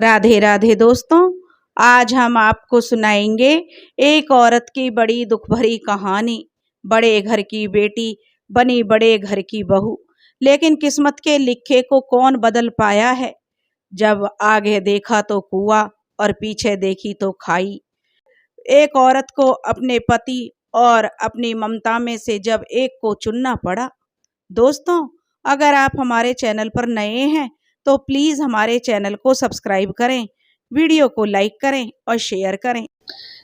राधे राधे दोस्तों, आज हम आपको सुनाएंगे एक औरत की बड़ी दुख भरी कहानी। बड़े घर की बेटी बनी बड़े घर की बहू, लेकिन किस्मत के लिखे को कौन बदल पाया है। जब आगे देखा तो कुआं और पीछे देखी तो खाई। एक औरत को अपने पति और अपनी ममता में से जब एक को चुनना पड़ा। दोस्तों, अगर आप हमारे चैनल पर नए हैं तो प्लीज हमारे चैनल को सब्सक्राइब करें, वीडियो को लाइक करें और शेयर करें।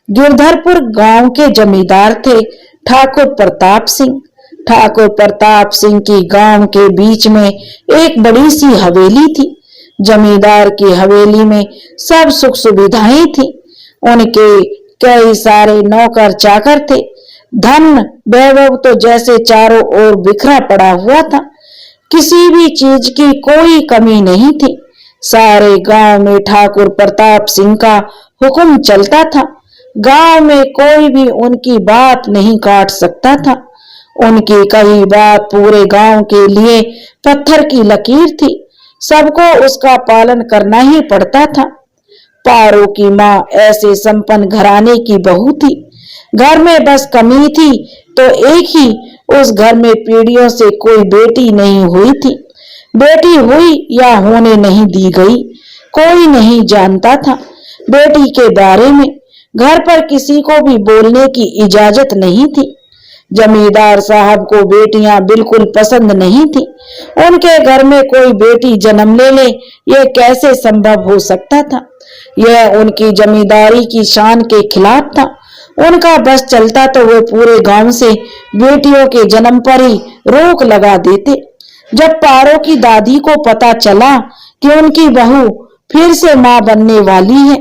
गिरधरपुर गांव के जमींदार थे ठाकुर प्रताप सिंह। ठाकुर प्रताप सिंह की गांव के बीच में एक बड़ी सी हवेली थी। जमींदार की हवेली में सब सुख सुविधाएं थी। उनके कई सारे नौकर चाकर थे। धन वैभव तो जैसे चारों ओर बिखरा पड़ा हुआ था। किसी भी चीज की कोई कमी नहीं थी। सारे गांव में ठाकुर प्रताप सिंह का हुक्म चलता था। गांव में कोई भी उनकी बात नहीं काट सकता था। उनकी कही बात पूरे गांव के लिए पत्थर की लकीर थी। सबको उसका पालन करना ही पड़ता था। पारो की माँ ऐसे संपन्न घराने की बहू थी। घर में बस कमी थी तो एक ही, उस घर में पीढ़ियों से कोई बेटी नहीं हुई थी। बेटी हुई या होने नहीं दी गई, कोई नहीं जानता था। बेटी के बारे में घर पर किसी को भी बोलने की इजाजत नहीं थी। जमींदार साहब को बेटियां बिल्कुल पसंद नहीं थी। उनके घर में कोई बेटी जन्म ले यह कैसे संभव हो सकता था। यह उनकी जमींदारी की शान के खिलाफ था। उनका बस चलता तो वे पूरे गांव से बेटियों के जन्म पर ही रोक लगा देते। जब पारो की दादी को पता चला कि उनकी बहू फिर से मां बनने वाली है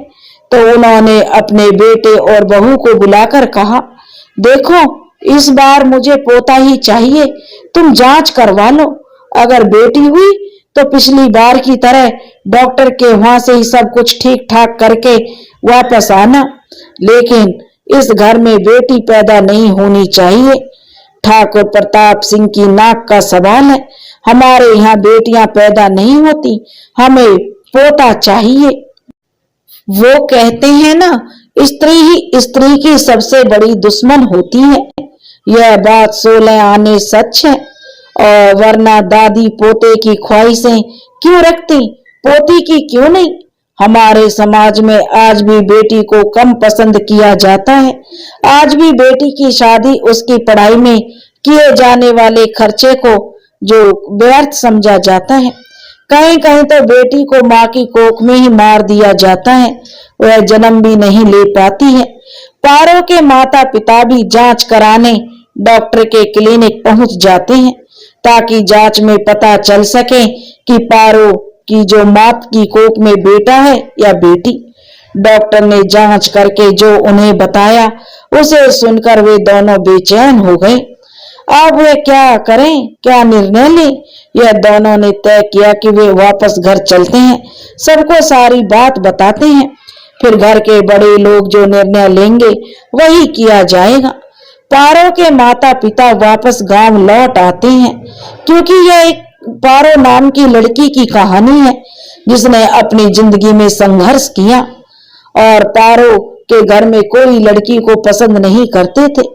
तो उन्होंने अपने बेटे और बहू को बुलाकर कहा, देखो, इस बार मुझे पोता ही चाहिए। तुम जांच करवा लो। अगर बेटी हुई तो पिछली बार की तरह डॉक्टर के वहां से ही सब कुछ ठीक ठाक करके वापस आना, लेकिन इस घर में बेटी पैदा नहीं होनी चाहिए। ठाकुर प्रताप सिंह की नाक का सवाल है। हमारे यहाँ बेटियां पैदा नहीं होती, हमें पोता चाहिए। वो कहते हैं ना, स्त्री ही स्त्री की सबसे बड़ी दुश्मन होती है। यह बात 16 आने सच है। और वरना दादी पोते की ख्वाहिशें क्यों रखती, पोती की क्यों नहीं। हमारे समाज में आज भी बेटी को कम पसंद किया जाता है। आज भी बेटी की शादी उसकी पढ़ाई में किए जाने वाले खर्चे को जो व्यर्थ समझा जाता है। कहीं कहीं तो बेटी को माँ की कोख में ही मार दिया जाता है। वह जन्म भी नहीं ले पाती है। पारो के माता पिता भी जांच कराने डॉक्टर के क्लिनिक पहुंच जाते हैं ताकि जांच में पता चल सके कि पारो की जो मात की कोख में बेटा है या बेटी। डॉक्टर ने जांच करके जो उन्हें बताया उसे सुनकर वे दोनों बेचैन हो गए। अब वे क्या करें, क्या निर्णय लें। यह दोनों ने तय किया कि वे वापस घर चलते हैं, सबको सारी बात बताते हैं, फिर घर के बड़े लोग जो निर्णय लेंगे वही किया जाएगा। पारो के माता पिता वापस गांव लौट आते हैं क्योंकि यह एक पारो नाम की लड़की की कहानी है जिसने अपनी जिंदगी में संघर्ष किया। और पारो के घर में कोई लड़की को पसंद नहीं करते थे,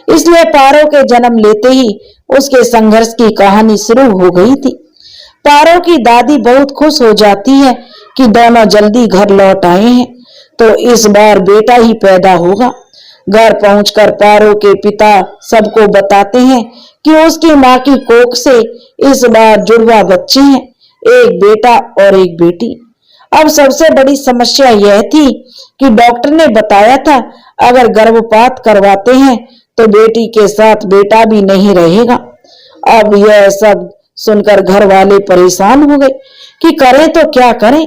इसलिए पारो के जन्म लेते ही उसके संघर्ष की कहानी शुरू हो गई थी। पारो की दादी बहुत खुश हो जाती है कि दोनों जल्दी घर लौट आए हैं तो इस बार बेटा ही पैदा होगा। घर पहुंचकर पारो के पिता सबको बताते हैं कि उसकी माँ की कोख से इस बार जुड़वा बच्चे हैं, एक बेटा और एक बेटी। अब सबसे बड़ी समस्या यह थी कि डॉक्टर ने बताया था अगर गर्भपात करवाते हैं तो बेटी के साथ बेटा भी नहीं रहेगा। अब यह सब सुनकर घर वाले परेशान हो गए कि करें तो क्या करें।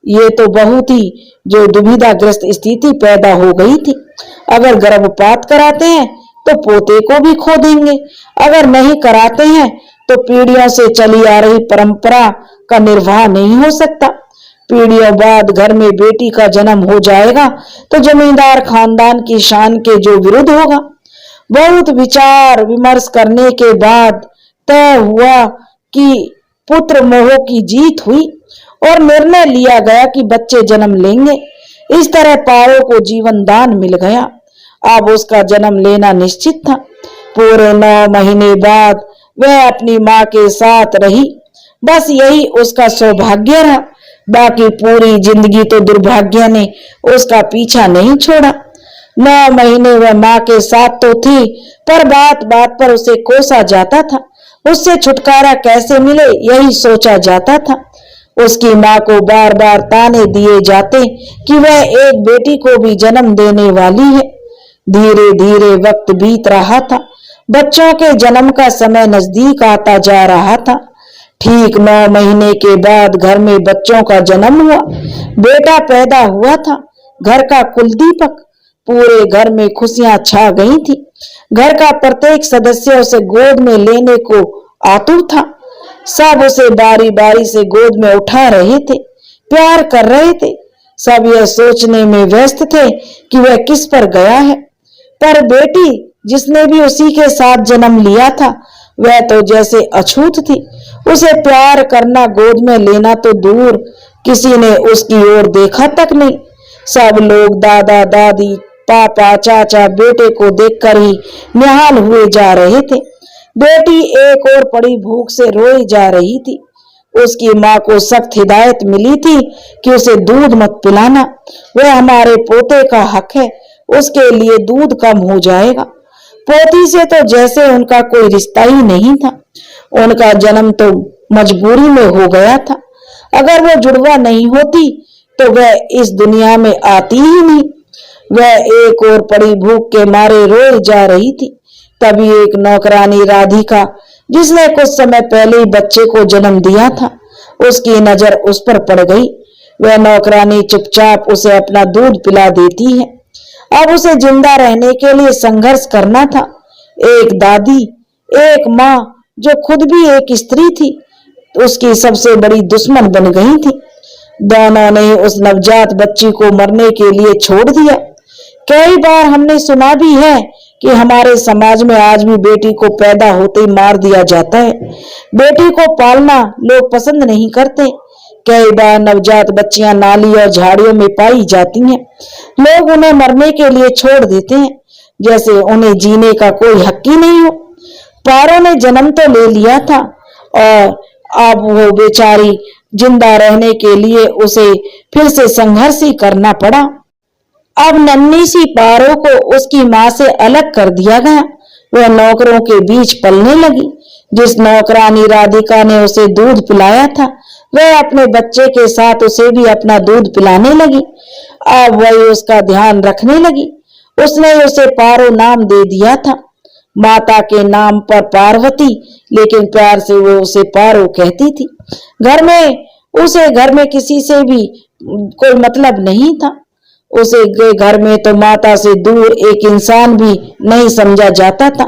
ये तो बहुत ही जो दुविधाग्रस्त स्थिति पैदा हो गई थी। अगर गर्भपात कराते हैं तो पोते को भी खो देंगे, अगर नहीं कराते हैं तो पीढ़ियों से चली आ रही परंपरा का निर्वाह नहीं हो सकता। पीढ़ियों बाद घर में बेटी का जन्म हो जाएगा तो जमींदार खानदान की शान के जो विरुद्ध होगा। बहुत विचार विमर्श करने के बाद तय हुआ कि पुत्र मोह की जीत हुई। और निर्णय लिया गया कि बच्चे जन्म लेंगे। इस तरह पारो को जीवन दान मिल गया। अब उसका जन्म लेना निश्चित था। पूरे 9 महीने बाद वह अपनी माँ के साथ रही। बस यही उसका सौभाग्य रहा। बाकी पूरी जिंदगी तो दुर्भाग्य ने उसका पीछा नहीं छोड़ा। 9 महीने वह माँ के साथ तो थी, पर बात बात पर उसे कोसा जाता था। उससे छुटकारा कैसे मिले यही सोचा जाता था। उसकी माँ को बार बार ताने दिए जाते कि वह एक बेटी को भी जन्म देने वाली है। धीरे धीरे वक्त बीत रहा था। बच्चों के जन्म का समय नजदीक आता जा रहा था। ठीक 9 महीने के बाद घर में बच्चों का जन्म हुआ। बेटा पैदा हुआ था, घर का कुलदीपक। पूरे घर में खुशियां छा गई थी। घर का प्रत्येक सदस्य उसे गोद में लेने को आतुर था। सब उसे बारी बारी से गोद में उठा रहे थे, प्यार कर रहे थे। सब यह सोचने में व्यस्त थे कि वह किस पर गया है। पर बेटी जिसने भी उसी के साथ जन्म लिया था, वह तो जैसे अछूत थी। उसे प्यार करना, गोद में लेना तो दूर, किसी ने उसकी ओर देखा तक नहीं। सब लोग दादा दादी, पापा, चाचा बेटे को देखकर ही निहाल हुए जा रहे थे। बेटी एक और पड़ी भूख से रोई जा रही थी। उसकी माँ को सख्त हिदायत मिली थी कि उसे दूध मत पिलाना, वह हमारे पोते का हक है, उसके लिए दूध कम हो जाएगा। पोती से तो जैसे उनका कोई रिश्ता ही नहीं था। उनका जन्म तो मजबूरी में हो गया था। अगर वो जुड़वा नहीं होती तो वह इस दुनिया में आती ही नहीं। वह एक और पड़ी भूख के मारे रोई जा रही थी। तभी एक नौकरानी राधिका, जिसने कुछ समय पहले ही बच्चे को जन्म दिया था, उसकी नजर उस पर पड़ गई। वह नौकरानी चुपचाप उसे अपना दूध पिला देती है। अब उसे जिंदा रहने के लिए संघर्ष करना था। एक दादी, एक माँ जो खुद भी एक स्त्री थी, उसकी सबसे बड़ी दुश्मन बन गई थी। दोनों ने उस नवजात बच्ची को मरने के लिए छोड़ दिया। कई बार हमने सुना भी है कि हमारे समाज में आज भी बेटी को पैदा होते ही मार दिया जाता है। बेटी को पालना लोग पसंद नहीं करते। कई बार नवजात बच्चियां नाली और झाड़ियों में पाई जाती हैं। लोग उन्हें मरने के लिए छोड़ देते हैं, जैसे उन्हें जीने का कोई हक ही नहीं हो। पारो ने जन्म तो ले लिया था और अब वो बेचारी जिंदा रहने के लिए उसे फिर से संघर्ष ही करना पड़ा। अब नन्ही सी पारो को उसकी माँ से अलग कर दिया गया। वह नौकरों के बीच पलने लगी। जिस नौकरानी राधिका ने उसे दूध पिलाया था, वह अपने बच्चे के साथ उसे भी अपना दूध पिलाने लगी। अब वही उसका ध्यान रखने लगी। उसने उसे पारो नाम दे दिया था, माता के नाम पर पार्वती, लेकिन प्यार से वो उसे पारो कहती थी। घर में किसी से भी कोई मतलब नहीं था। उसे घर में तो माता से दूर एक इंसान भी नहीं समझा जाता था।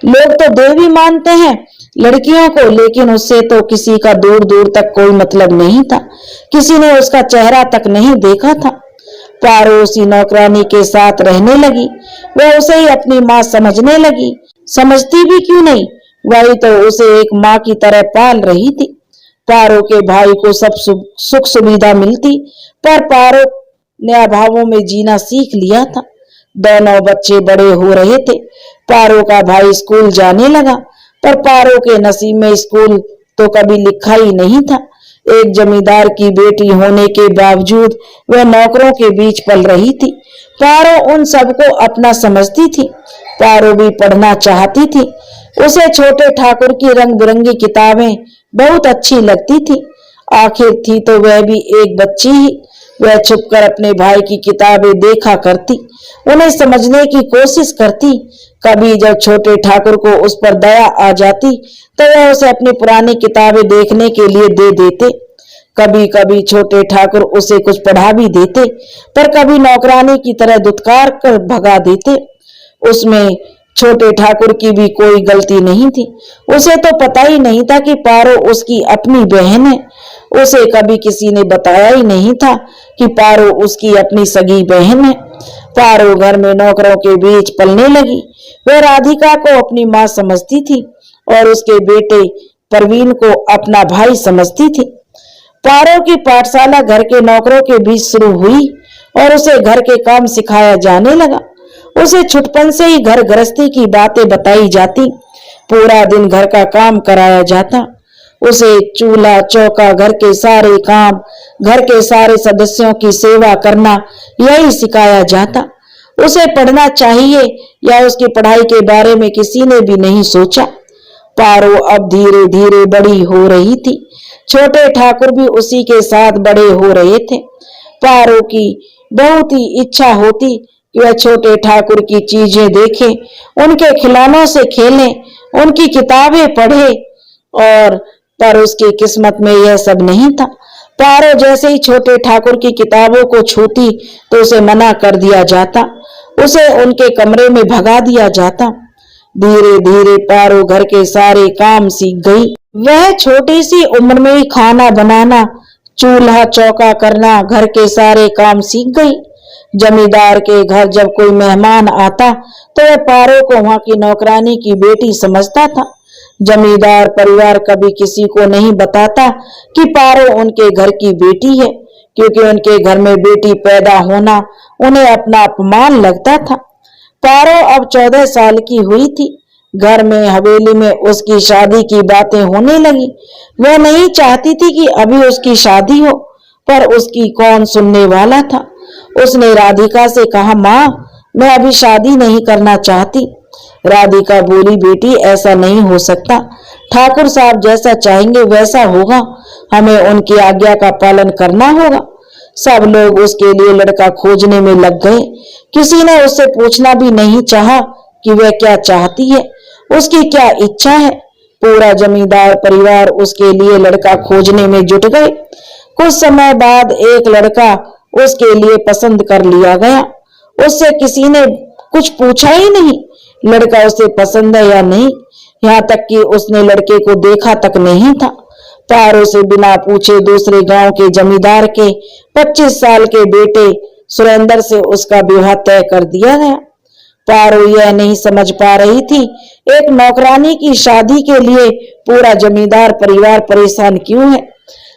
लोग तो देवी मानते हैं लड़कियों को, लेकिन उससे तो किसी का दूर दूर तक कोई मतलब नहीं था। किसी ने उसका चेहरा तक नहीं देखा था। पारो उसी नौकरानी के साथ रहने लगी। वह उसे ही अपनी माँ समझने लगी। समझती भी क्यों नहीं, वही तो उसे एक माँ की तरह पाल रही थी। पारो के भाई को सब सुख सुविधा मिलती, पर पारो ने अभावों में जीना सीख लिया था। दोनों बच्चे बड़े हो रहे थे। पारो का भाई स्कूल जाने लगा, पर पारो के नसीब में स्कूल तो कभी लिखा ही नहीं था। एक जमींदार की बेटी होने के बावजूद वह नौकरों के बीच पल रही थी। पारो उन सबको अपना समझती थी। पारो भी पढ़ना चाहती थी। उसे छोटे ठाकुर की रंग बिरंगी किताबें बहुत अच्छी लगती थी। आखिर थी तो वह भी एक बच्ची ही। वह छुपकर अपने भाई की किताबें देखा करती, उन्हें समझने की कोशिश करती। कभी जब छोटे ठाकुर को उस पर दया आ जाती तो वह उसे अपनी पुरानी किताबें देखने के लिए दे देते। कभी कभी छोटे ठाकुर उसे कुछ पढ़ा भी देते, पर कभी नौकरानी की तरह दुत्कार कर भगा देते। उसमें छोटे ठाकुर की भी कोई गलती नहीं थी। उसे तो पता ही नहीं था कि पारो उसकी अपनी बहन है। उसे कभी किसी ने बताया ही नहीं था कि पारो उसकी अपनी सगी बहन है। पारो घर में नौकरों के बीच पलने लगी। वह राधिका को अपनी माँ समझती थी और उसके बेटे परवीन को अपना भाई समझती थी। पारो की पाठशाला घर के नौकरों के बीच शुरू हुई और उसे घर के काम सिखाया जाने लगा। उसे छुटपन से ही घर गृहस्थी की बातें बताई जाती, पूरा दिन घर का काम कराया जाता। उसे चूल्हा चौका, घर के सारे काम, घर के सारे सदस्यों की सेवा करना यही सिखाया जाता। उसे पढ़ना चाहिए या उसकी पढ़ाई के बारे में किसी ने भी नहीं सोचा। पारो अब धीरे धीरे बड़ी हो रही थी। छोटे ठाकुर भी उसी के साथ बड़े हो रहे थे। पारो की बहुत ही इच्छा होती कि वह छोटे ठाकुर की चीजें देखे, उनके खिलौनों से खेले, उनकी किताबें पढ़े, और पर उसकी किस्मत में यह सब नहीं था। पारो जैसे ही छोटे ठाकुर की किताबों को छूती तो उसे मना कर दिया जाता, उसे उनके कमरे में भगा दिया जाता। धीरे धीरे पारो घर के सारे काम सीख गई। वह छोटी सी उम्र में ही खाना बनाना, चूल्हा चौका करना, घर के सारे काम सीख गई। जमींदार के घर जब कोई मेहमान आता तो वह पारो को वहां की नौकरानी की बेटी समझता था। जमींदार परिवार कभी किसी को नहीं बताता कि पारो उनके घर की बेटी है, क्योंकि उनके घर में बेटी पैदा होना उन्हें अपना अपमान लगता था। पारो अब 14 साल की हुई थी। घर में हवेली में उसकी शादी की बातें होने लगी। वह नहीं चाहती थी कि अभी उसकी शादी हो, पर उसकी कौन सुनने वाला था। उसने राधिका से कहा, माँ, मैं अभी शादी नहीं करना चाहती। राधिका बोली, बेटी, ऐसा नहीं हो सकता। ठाकुर साहब जैसा चाहेंगे वैसा होगा। हमें उनकी आज्ञा का पालन करना होगा। सब लोग उसके लिए लड़का खोजने में लग गए। किसी ने उससे पूछना भी नहीं चाहा कि वह क्या चाहती है, उसकी क्या इच्छा है। पूरा जमींदार परिवार उसके लिए लड़का खोजने में जुट गए। कुछ समय बाद एक लड़का उसके लिए पसंद कर लिया गया। उससे किसी ने कुछ पूछा ही नहीं लड़का उसे पसंद है या नहीं, यहाँ तक कि उसने लड़के को देखा तक नहीं था। पारो से बिना पूछे दूसरे गांव के जमींदार के 25 साल के बेटे सुरेंद्र से उसका विवाह तय कर दिया गया। पारो यह नहीं समझ पा रही थी, एक नौकरानी की शादी के लिए पूरा जमींदार परिवार परेशान क्यों है।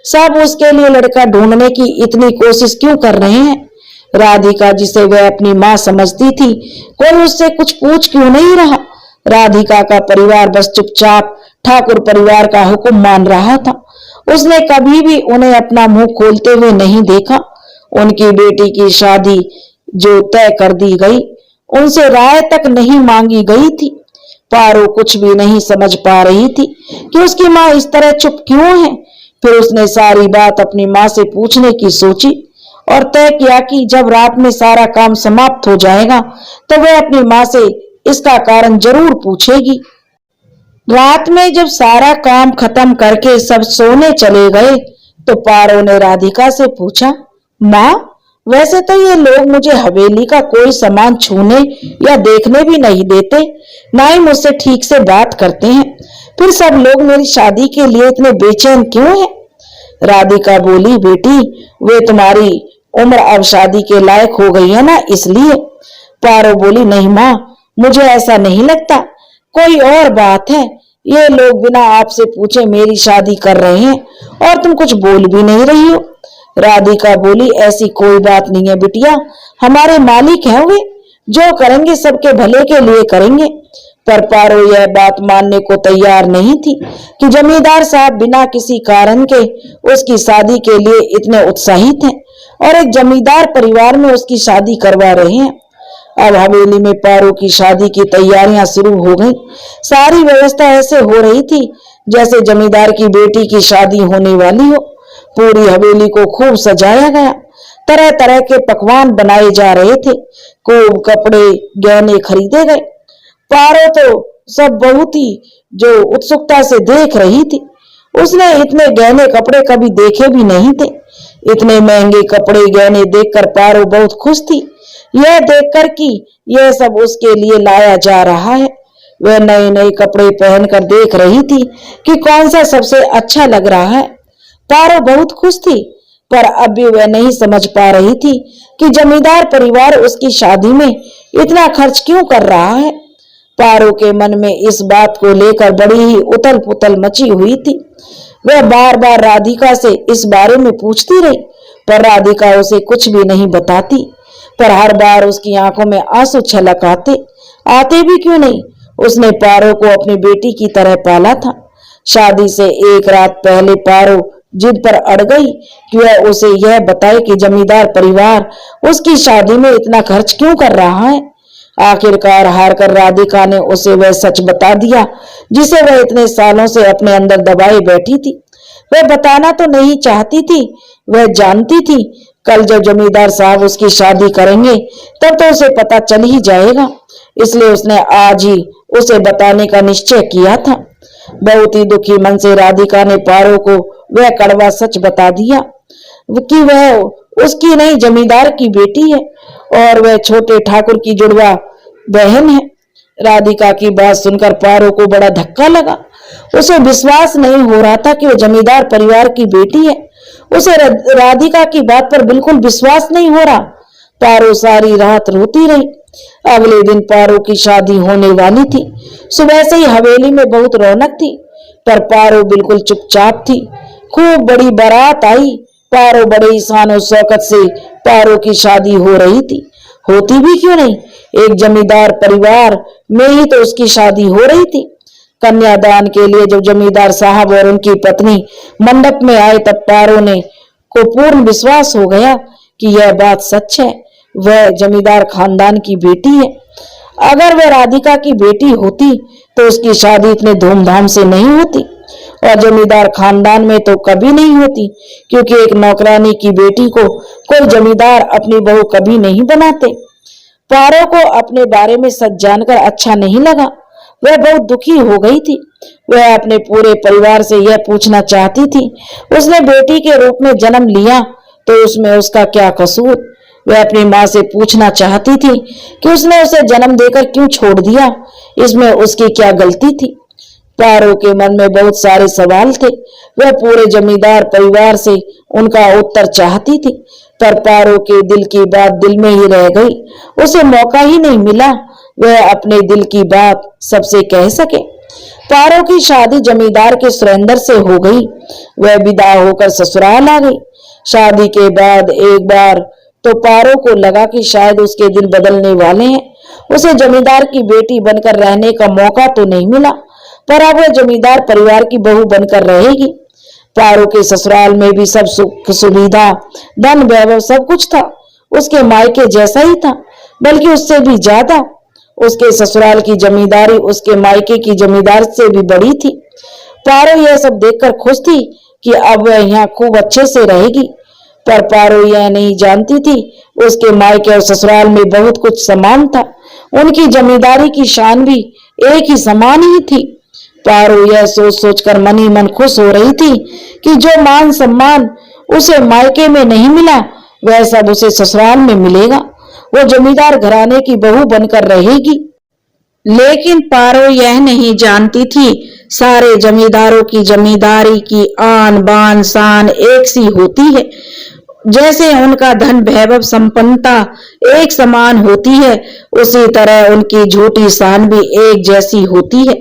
सब उसके लिए लड़का ढूंढने की इतनी कोशिश क्यों कर रहे हैं। राधिका, जिसे वह अपनी माँ समझती थी, कोई उससे कुछ पूछ क्यों नहीं रहा। राधिका का परिवार बस चुपचाप ठाकुर परिवार का हुक्म मान रहा था। उसने कभी भी उन्हें अपना मुंह खोलते हुए नहीं देखा। उनकी बेटी की शादी जो तय कर दी गई, उनसे राय तक नहीं मांगी गई थी। पारो कुछ भी नहीं समझ पा रही थी कि उसकी माँ इस तरह चुप क्यों है। फिर उसने सारी बात अपनी माँ से पूछने की सोची और तय किया कि जब रात में सारा काम समाप्त हो जाएगा तो वह अपनी माँ से इसका कारण जरूर पूछेगी। रात में जब सारा काम खत्म करके सब सोने चले गए तो पारो ने राधिका से पूछा, माँ, वैसे तो ये लोग मुझे हवेली का कोई सामान छूने या देखने भी नहीं देते, ना ही मुझसे ठीक से बात करते हैं, फिर सब लोग मेरी शादी के लिए इतने बेचैन क्यों हैं? राधिका बोली, बेटी, वे तुम्हारी उम्र अब शादी के लायक हो गई है ना, इसलिए। पारो बोली, नहीं माँ, मुझे ऐसा नहीं लगता, कोई और बात है। ये लोग बिना आपसे पूछे मेरी शादी कर रहे हैं और तुम कुछ बोल भी नहीं रही हो। राधिका बोली, ऐसी कोई बात नहीं है बिटिया, हमारे मालिक हैं वे, जो करेंगे सबके भले के लिए करेंगे। पर पारो यह बात मानने को तैयार नहीं थी कि जमींदार साहब बिना किसी कारण के उसकी शादी के लिए इतने उत्साहित हैं और एक जमींदार परिवार में उसकी शादी करवा रहे हैं। अब हवेली में पारो की शादी की तैयारियां शुरू हो गई। सारी व्यवस्था ऐसे हो रही थी जैसे जमींदार की बेटी की शादी होने वाली हो। पूरी हवेली को खूब सजाया गया, तरह तरह के पकवान बनाए जा रहे थे, खूब कपड़े गहने खरीदे गए। पारो तो सब बहुत ही जो उत्सुकता से देख रही थी। उसने इतने गहने कपड़े कभी देखे भी नहीं थे। इतने महंगे कपड़े गहने देखकर पारो बहुत खुश थी। यह देखकर कि यह सब उसके लिए लाया जा रहा है। वह नए नए कपड़े पहनकर देख रही थी कि कौन सा सबसे अच्छा लग रहा है। पारो बहुत खुश थी, पर अब भी वह नहीं समझ पा रही थी कि जमींदार परिवार उसकी शादी में इतना खर्च क्यों कर रहा है। पारो के मन में इस बात को लेकर बड़ी ही उथल पुथल मची हुई थी। वह बार बार राधिका से इस बारे में पूछती रही, पर राधिका उसे कुछ भी नहीं बताती। पर हर बार उसकी आंखों में आंसू छलक आते आते भी क्यों नहीं, उसने पारो को अपनी बेटी की तरह पाला था। शादी से एक रात पहले पारो जिद पर अड़ गई कि वह उसे यह बताए कि जमींदार परिवार उसकी शादी में इतना खर्च क्यों कर रहा है। आखिरकार हार कर राधिका ने उसे वह सच बता दिया जिसे वह इतने सालों से अपने अंदर दबाए बैठी थी। वह बताना तो नहीं चाहती थी, वह जानती थी कल जब जमींदार साहब उसकी शादी करेंगे तब तो उसे पता चल ही जाएगा, इसलिए उसने आज ही उसे बताने का निश्चय किया था। बहुत ही दुखी मन से राधिका ने पारो को वह कड़वा सच बता दिया कि वह उसकी नहीं जमींदार की बेटी है और वह छोटे ठाकुर की जुड़वा बहन है। राधिका की बात सुनकर पारो को बड़ा धक्का लगा। उसे विश्वास नहीं हो रहा था कि वह जमींदार परिवार की बेटी है। उसे राधिका की बात पर बिल्कुल विश्वास नहीं हो रहा। पारो सारी रात रोती रही। अगले दिन पारो की शादी होने वाली थी। सुबह से ही हवेली में बहुत रौनक थी, पर पारो बिल्कुल चुपचाप थी। खूब बड़ी बारात आई। पारो बड़े शान और शौकत से पारो की शादी हो रही थी। होती भी क्यों नहीं, एक जमींदार परिवार में ही तो उसकी शादी हो रही थी। कन्यादान के लिए जब जमींदार साहब और उनकी पत्नी मंडप में आए तब पारो ने को पूर्ण विश्वास हो गया कि यह बात सच है, वह जमींदार खानदान की बेटी है। अगर वह राधिका की बेटी होती तो उसकी शादी इतने धूमधाम से नहीं होती और जमींदार खानदान में तो कभी नहीं होती, क्योंकि एक नौकरानी की बेटी को कोई जमींदार अपनी बहू कभी नहीं बनाते। पारो को अपने बारे में सच जानकर अच्छा नहीं लगा। वह बहुत दुखी हो गई थी। वह अपने पूरे परिवार से यह पूछना चाहती थी, उसने बेटी के रूप में जन्म लिया तो उसमें उसका क्या कसूर। वह अपनी माँ से पूछना चाहती थी कि उसने उसे जन्म देकर क्यों छोड़ दिया, इसमें उसकी क्या गलती थी। पारो के मन में बहुत सारे सवाल थे। वह पूरे जमींदार परिवार से उनका उत्तर चाहती थी, पर पारो के दिल की बात दिल में ही रह गई। उसे मौका ही नहीं मिला वह अपने दिल की बात सबसे कह सके। पारो की शादी जमींदार के सुरेंद्र से हो गई। वह विदा होकर ससुराल आ गई। शादी के बाद एक बार तो पारो को लगा कि शायद उसके दिन बदलने वाले हैं। उसे जमींदार की बेटी बनकर रहने का मौका तो नहीं मिला, पर अब वह जमींदार परिवार की बहू बनकर रहेगी। पारो के ससुराल में भी सब सुख सुविधा, धन वैभव सब कुछ था। उसके मायके जैसा ही था, बल्कि उससे भी ज्यादा। उसके ससुराल की जमींदारी उसके मायके की जमींदार से भी बड़ी थी। पारो यह सब देखकर खुश थी कि अब वह यहाँ खूब अच्छे से रहेगी, पर पारो यह नहीं जानती थी उसके मायके और ससुराल में बहुत कुछ समान था। उनकी जमींदारी की शान भी एक ही समान ही थी। पारो यह सोच सोचकर मन ही मन खुश हो रही थी कि जो मान सम्मान उसे मायके में नहीं मिला वह सब उसे ससुराल में मिलेगा। वो जमींदार घराने की बहू बनकर रहेगी। लेकिन पारो यह नहीं जानती थी सारे जमींदारों की जमींदारी की आन बान शान एक सी होती है। जैसे उनका धन वैभव संपन्नता एक समान होती है, उसी तरह उनकी झूठी शान भी एक जैसी होती है।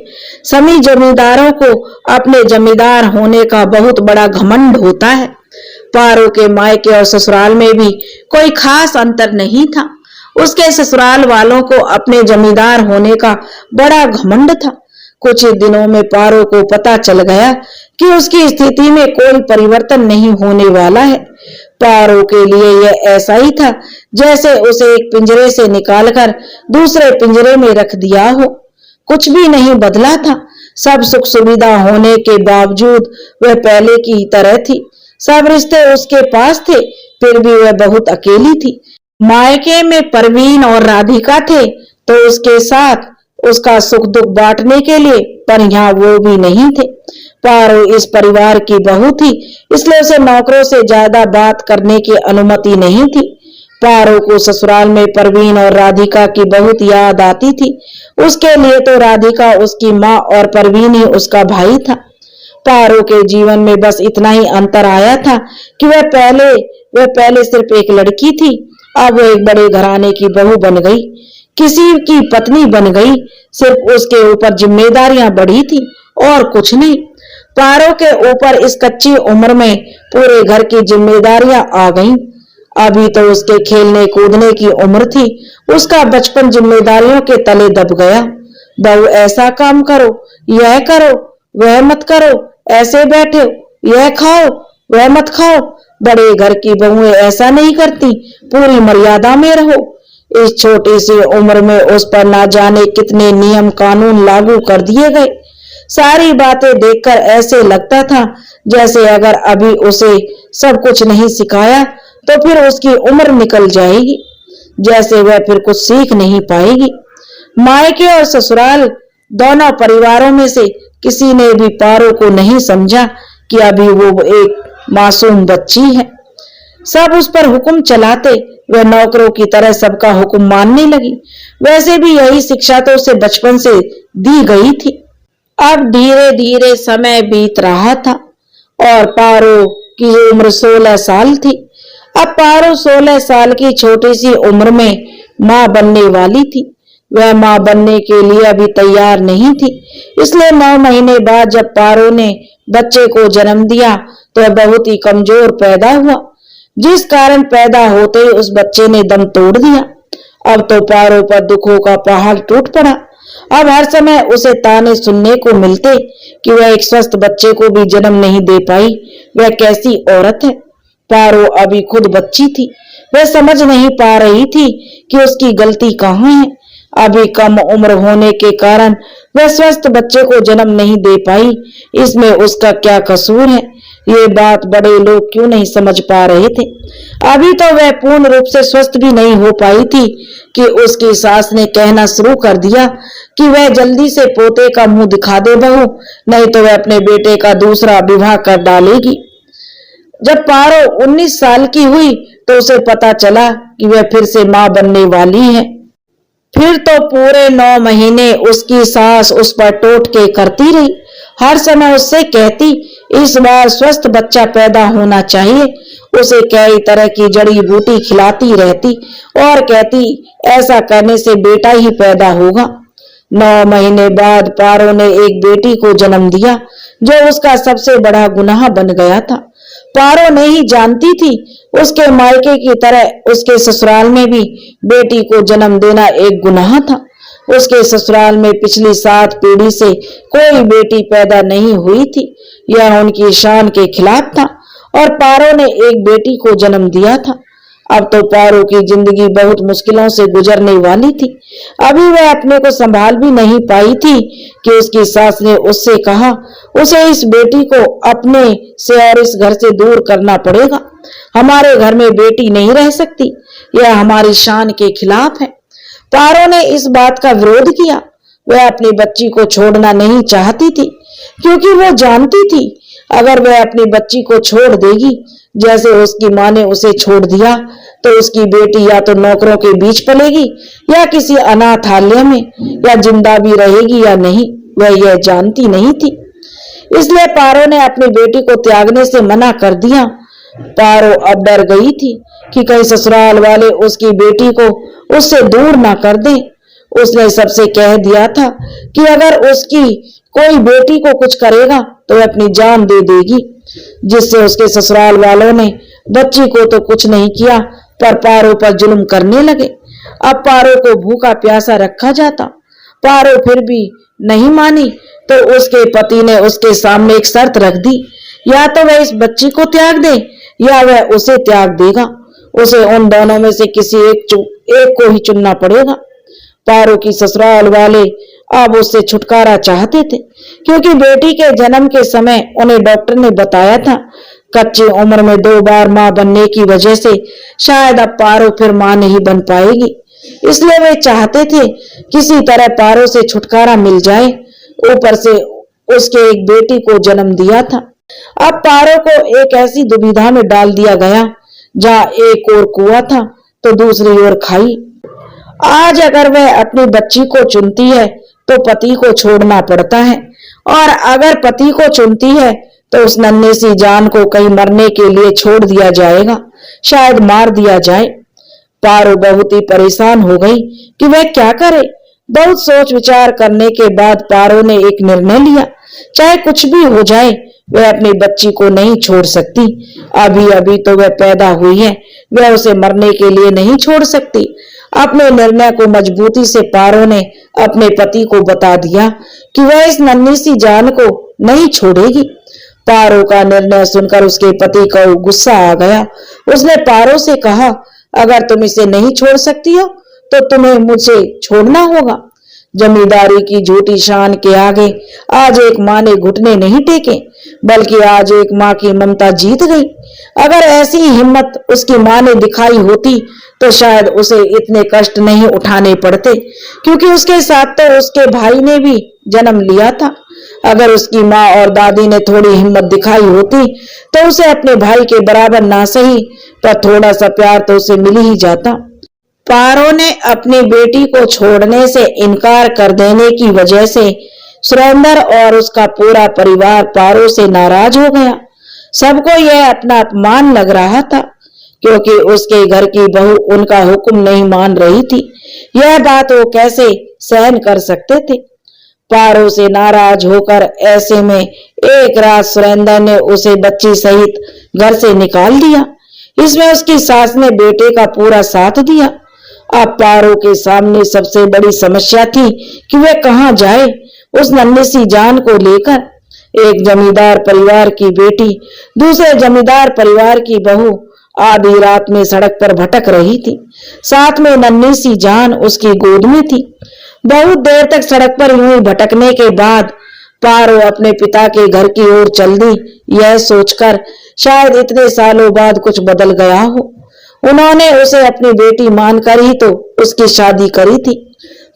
सभी जमींदारों को अपने जमींदार होने का बहुत बड़ा घमंड होता है। पारो के मायके और ससुराल में भी कोई खास अंतर नहीं था। उसके ससुराल वालों को अपने जमींदार होने का बड़ा घमंड था। कुछ ही दिनों में पारो को पता चल गया कि उसकी स्थिति में कोई परिवर्तन नहीं होने वाला है। पारो के लिए यह ऐसा ही था जैसे उसे एक पिंजरे से निकालकर दूसरे पिंजरे में रख दिया हो। कुछ भी नहीं बदला था। सब सुख सुविधा होने के बावजूद वह पहले की तरह थी। सब रिश्ते उसके पास थे, फिर भी वह बहुत अकेली थी। मायके में परवीन और राधिका थे तो उसके साथ उसका सुख दुख बांटने के लिए, पर यहाँ वो भी नहीं थे। पारो इस परिवार की बहू थी, इसलिए उसे नौकरों से ज्यादा बात करने की अनुमति नहीं थी। पारो को ससुराल में परवीन और राधिका की बहुत याद आती थी। उसके लिए तो राधिका उसकी माँ और परवीन ही उसका भाई था। पारो के जीवन में बस इतना ही अंतर आया था कि वह पहले सिर्फ एक लड़की थी, अब वो एक बड़े घराने की बहू बन गई, किसी की पत्नी बन गई। सिर्फ उसके ऊपर जिम्मेदारियां बढ़ी थी और कुछ नहीं। पारो के ऊपर इस कच्ची उम्र में पूरे घर की जिम्मेदारियां आ गईं। अभी तो उसके खेलने कूदने की उम्र थी, उसका बचपन जिम्मेदारियों के तले दब गया। बहू ऐसा काम करो, यह करो, वह मत करो, ऐसे बैठो, यह खाओ, वह मत खाओ। बड़े घर की बहुएं ऐसा नहीं करती, पूरी मर्यादा में रहो। इस छोटी सी उम्र में उस पर ना जाने कितने नियम कानून लागू कर दिए गए। सारी बातें देखकर ऐसे लगता था जैसे अगर अभी उसे सब कुछ नहीं सिखाया तो फिर उसकी उम्र निकल जाएगी, जैसे वह फिर कुछ सीख नहीं पाएगी। मायके और ससुराल दोनों परिवारों में से किसी ने भी पारो को नहीं समझा कि अभी वो एक मासूम बच्ची है। सब उस पर हुक्म चलाते, वह नौकरों की तरह सबका हुक्म मानने लगी। वैसे भी यही शिक्षा तो उसे बचपन से दी गई थी। अब धीरे धीरे समय बीत रहा था और पारो की उम्र 16 साल थी। अब पारो 16 साल की छोटी सी उम्र में मां बनने वाली थी। वह मां बनने के लिए अभी तैयार नहीं थी, इसलिए 9 महीने बाद जब पारो ने बच्चे को जन्म दिया तो वह बहुत ही कमजोर पैदा हुआ, जिस कारण पैदा होते ही उस बच्चे ने दम तोड़ दिया। अब तो पारो पर दुखों का पहाड़ टूट पड़ा। अब हर समय उसे ताने सुनने को मिलते कि वह एक स्वस्थ बच्चे को भी जन्म नहीं दे पाई। वह कैसी औरत है। पारो अभी खुद बच्ची थी, वह समझ नहीं पा रही थी कि उसकी गलती कहाँ है। अभी कम उम्र होने के कारण वह स्वस्थ बच्चे को जन्म नहीं दे पाई, इसमें उसका क्या कसूर है। ये बात बड़े लोग क्यों नहीं समझ पा रहे थे। अभी तो वह पूर्ण रूप से स्वस्थ भी नहीं हो पाई थी कि उसकी सास ने कहना शुरू कर दिया कि वह जल्दी से पोते का मुंह दिखा दे बहू, नहीं तो वह अपने बेटे का दूसरा विवाह कर डालेगी। जब पारो 19 साल की हुई तो उसे पता चला कि वह फिर से मां बनने वाली है। फिर तो पूरे 9 महीने उसकी सास उस पर टोटके करती रही। हर समय उससे कहती इस बार स्वस्थ बच्चा पैदा होना चाहिए। उसे कई तरह की जड़ी बूटी खिलाती रहती और कहती ऐसा करने से बेटा ही पैदा होगा। 9 महीने बाद पारो ने एक बेटी को जन्म दिया, जो उसका सबसे बड़ा गुनाह बन गया था। पारो नहीं जानती थी उसके मायके की तरह उसके ससुराल में भी बेटी को जन्म देना एक गुनाह था। उसके ससुराल में पिछली 7 पीढ़ी से कोई बेटी पैदा नहीं हुई थी। यह उनकी शान के खिलाफ था और पारो ने एक बेटी को जन्म दिया था। अब तो पारो की जिंदगी बहुत मुश्किलों से गुजरने वाली थी। अभी वह अपने को संभाल भी नहीं पाई थी कि उसकी सास ने उससे कहा उसे इस बेटी को अपने से और इस घर से दूर करना पड़ेगा। हमारे घर में बेटी नहीं रह सकती, यह हमारी शान के खिलाफ है। पारो ने इस बात का विरोध किया। वह अपनी बच्ची को छोड़ना नहीं चाहती थी, क्योंकि वह जानती थी अगर वह अपनी बच्ची को छोड़ देगी जैसे उसकी मां ने उसे छोड़ दिया तो उसकी बेटी या तो नौकरों के बीच पलेगी या किसी अनाथालय में, या जिंदा भी रहेगी या नहीं, वह यह जानती नहीं थी। इसलिए पारो ने अपनी बेटी को त्यागने से मना कर दिया। पारो अब डर गई थी कि कहीं ससुराल वाले उसकी बेटी को उससे दूर ना कर दें। उसने सबसे कह दिया था कि अगर उसकी कोई बेटी को कुछ करेगा तो वह अपनी जान दे देगी, जिससे उसके ससुराल वालों ने बच्ची को तो कुछ नहीं किया पर पारो पर जुल्म करने लगे। अब पारो को भूखा प्यासा रखा जाता। पारो फिर भी नहीं मानी तो उसके पति ने उसके सामने एक शर्त रख दी, या तो वह इस बच्ची को त्याग दे या वह उसे त्याग देगा। उसे उन दोनों में से किसी एक को ही चुनना पड़ेगा। पारो की ससुराल वाले अब उससे छुटकारा चाहते थे, क्योंकि बेटी के जन्म के समय उन्हें डॉक्टर ने बताया था कच्ची उम्र में 2 बार मां बनने की वजह से शायद अब पारो फिर मां नहीं बन पाएगी। इसलिए वे चाहते थे किसी तरह पारो से छुटकारा मिल जाए। ऊपर से उसके एक बेटी को जन्म दिया था। अब पारो को एक ऐसी दुविधा में डाल दिया गया जहां एक ओर कुआं था तो दूसरी ओर खाई। आज अगर वह अपनी बच्ची को चुनती है तो पति को छोड़ना पड़ता है, और अगर पति को चुनती है तो उस नन्ही सी जान को कहीं मरने के लिए छोड़ दिया जाएगा, शायद मार दिया जाए। पारो बहुत ही परेशान हो गई कि वह क्या करे। बहुत सोच विचार करने के बाद पारो ने एक निर्णय लिया, चाहे कुछ भी हो जाए वह अपनी बच्ची को नहीं छोड़ सकती। अभी अभी तो वह पैदा हुई है, वह उसे मरने के लिए नहीं छोड़ सकती। अपने निर्णय को मजबूती से पारो ने अपने पति को बता दिया कि वह इस नन्ही सी जान को नहीं छोड़ेगी। पारो का निर्णय सुनकर उसके पति को गुस्सा आ गया। उसने पारो से कहा, अगर तुम इसे नहीं छोड़ सकती हो तो तुम्हें मुझे छोड़ना होगा। जमींदारी की झूठी शान के आगे आज एक माँ ने घुटने नहीं टेके, बल्कि आज एक माँ की ममता जीत गई। अगर ऐसी हिम्मत उसकी माँ ने दिखाई होती तो शायद उसे इतने कष्ट नहीं उठाने पड़ते, क्योंकि उसके साथ तो उसके भाई ने भी जन्म लिया था। अगर उसकी माँ और दादी ने थोड़ी हिम्मत दिखाई होती तो उसे अपने भाई के बराबर ना सही पर थोड़ा सा प्यार तो उसे मिल ही जाता। पारो ने अपनी बेटी को छोड़ने से इनकार कर देने की वजह से सुरेंद्र और उसका पूरा परिवार पारो से नाराज हो गया। सबको यह अपना अपमान लग रहा था, क्योंकि उसके घर की बहू उनका हुक्म नहीं मान रही थी। यह बात वो कैसे सहन कर सकते थे। पारो से नाराज होकर ऐसे में एक रात सुरेंद्र ने उसे बच्ची सहित घर से निकाल दिया। इसमें उसकी सास ने बेटे का पूरा साथ दिया। अब पारो के सामने सबसे बड़ी समस्या थी कि वह कहां जाए उस नन्ही सी जान को लेकर। एक जमींदार परिवार की बेटी दूसरे जमींदार परिवार की बहू आधी रात में सड़क पर भटक रही थी। साथ में नन्ही सी जान उसकी गोद में थी। बहुत देर तक सड़क पर यूं ही भटकने के बाद पारो अपने पिता के घर की ओर चल दी, यह सोचकर शायद इतने सालों बाद कुछ बदल गया हो। उन्होंने उसे अपनी बेटी मानकर ही तो उसकी शादी करी थी।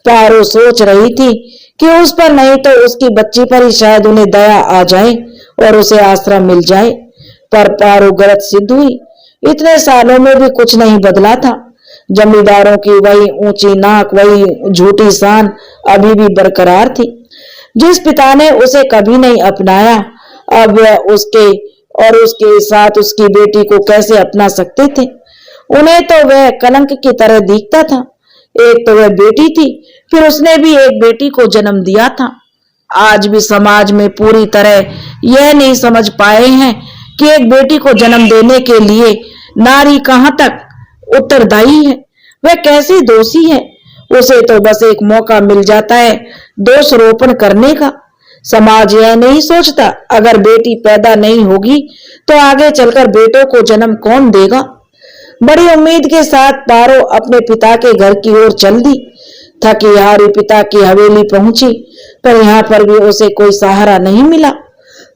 पारो सोच रही थी कि उस पर नहीं तो उसकी बच्ची पर ही शायद उन्हें दया आ जाए और उसे आश्रय मिल जाए, पर पारो गलत सिद्ध हुई। इतने सालों में भी कुछ नहीं बदला था। जमींदारों की वही ऊंची नाक, वही झूठी शान अभी भी बरकरार थी। जिस पिता ने उसे कभी नहीं अपनाया, अब वह उसके साथ उसकी बेटी को कैसे अपना सकते थे। उन्हें तो वह कलंक की तरह दिखता था। एक तो वह बेटी थी, फिर उसने भी एक बेटी को जन्म दिया था। आज भी समाज में पूरी तरह यह नहीं समझ पाए हैं कि एक बेटी को जन्म देने के लिए नारी कहां तक उत्तरदायी है, वह कैसी दोषी है। उसे तो बस एक मौका मिल जाता है दोषारोपण करने का। समाज यह नहीं सोचता अगर बेटी पैदा नहीं होगी तो आगे चलकर बेटों को जन्म कौन देगा। बड़ी उम्मीद के साथ पारो अपने पिता के घर की ओर चल दी। थकी हारी पिता की हवेली पहुंची, पर यहाँ पर भी उसे कोई सहारा नहीं मिला।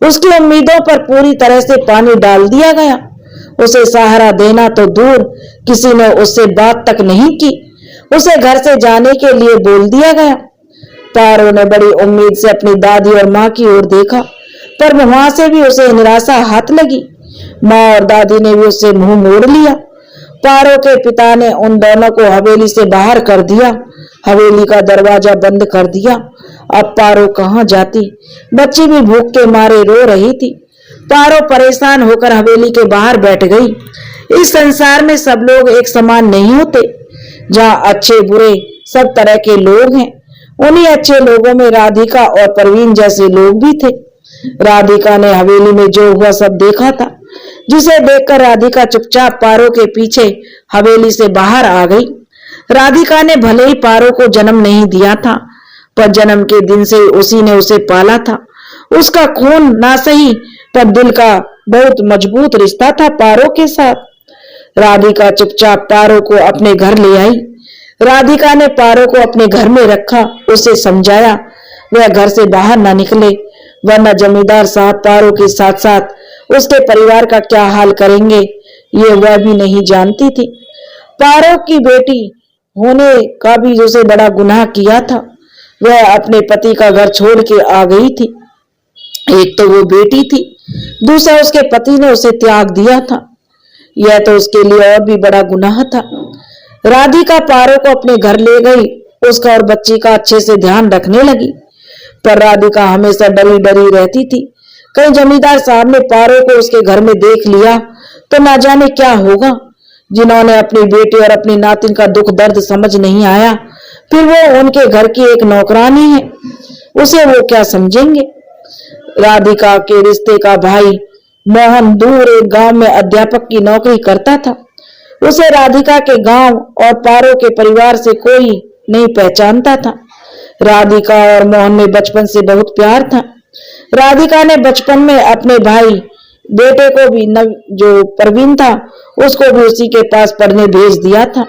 उसकी उम्मीदों पर पूरी तरह से पानी डाल दिया गया। उसे सहारा देना तो दूर, किसी ने उससे बात तक नहीं की। उसे घर से जाने के लिए बोल दिया गया। पारो ने बड़ी उम्मीद से अपनी दादी और माँ की ओर देखा, पर वहां से भी उसे निराशा हाथ लगी। माँ और दादी ने भी उससे मुंह मोड़ लिया। पारो के पिता ने उन दोनों को हवेली से बाहर कर दिया, हवेली का दरवाजा बंद कर दिया। अब पारो कहां जाती। बच्ची भी भूख के मारे रो रही थी। पारो परेशान होकर हवेली के बाहर बैठ गई। इस संसार में सब लोग एक समान नहीं होते। जहाँ अच्छे बुरे सब तरह के लोग हैं, उन्हीं अच्छे लोगों में राधिका और परवीन जैसे लोग भी थे। राधिका ने हवेली में जो हुआ सब देखा था, जिसे देखकर राधिका चुपचाप पारो के पीछे हवेली से बाहर आ गई। राधिका ने भले ही पारो को जन्म नहीं दिया था, पर जन्म के दिन से उसी ने उसे पाला था। उसका खून ना सही, पर दिल का बहुत मजबूत रिश्ता था पारो के साथ। राधिका चुपचाप पारो को अपने घर ले आई। राधिका ने पारो को अपने घर में रखा, उसे समझाया वह घर से बाहर ना निकले, वरना जमींदार साहब पारो के साथ साथ उसके परिवार का क्या हाल करेंगे, ये वह भी नहीं जानती थी। पारो की बेटी होने का भी उसे बड़ा गुनाह किया था। वह अपने पति का घर छोड़ के आ गई थी। एक तो वो बेटी थी, दूसरा उसके पति ने उसे त्याग दिया था। यह तो उसके लिए और भी बड़ा गुनाह था। राधिका पारो को अपने घर ले गई, उसका और बच्ची का अच्छे से ध्यान रखने लगी। पर राधिका हमेशा डरी डरी रहती थी। कहीं जमींदार साहब ने पारो को उसके घर में देख लिया तो ना जाने क्या होगा। जिन्होंने अपनी बेटी और अपनी नातिन का दुख दर्द समझ नहीं आया, फिर वो उनके घर की एक नौकरानी है, उसे वो क्या समझेंगे। राधिका के रिश्ते का भाई मोहन दूर एक गांव में अध्यापक की नौकरी करता था। उसे राधिका के गांव और पारो के परिवार से कोई नहीं पहचानता था। राधिका और मोहन में बचपन से बहुत प्यार था। राधिका ने बचपन में अपने भाई बेटे को भी जो प्रवीण था उसको भी उसी के पास पढ़ने भेज दिया था।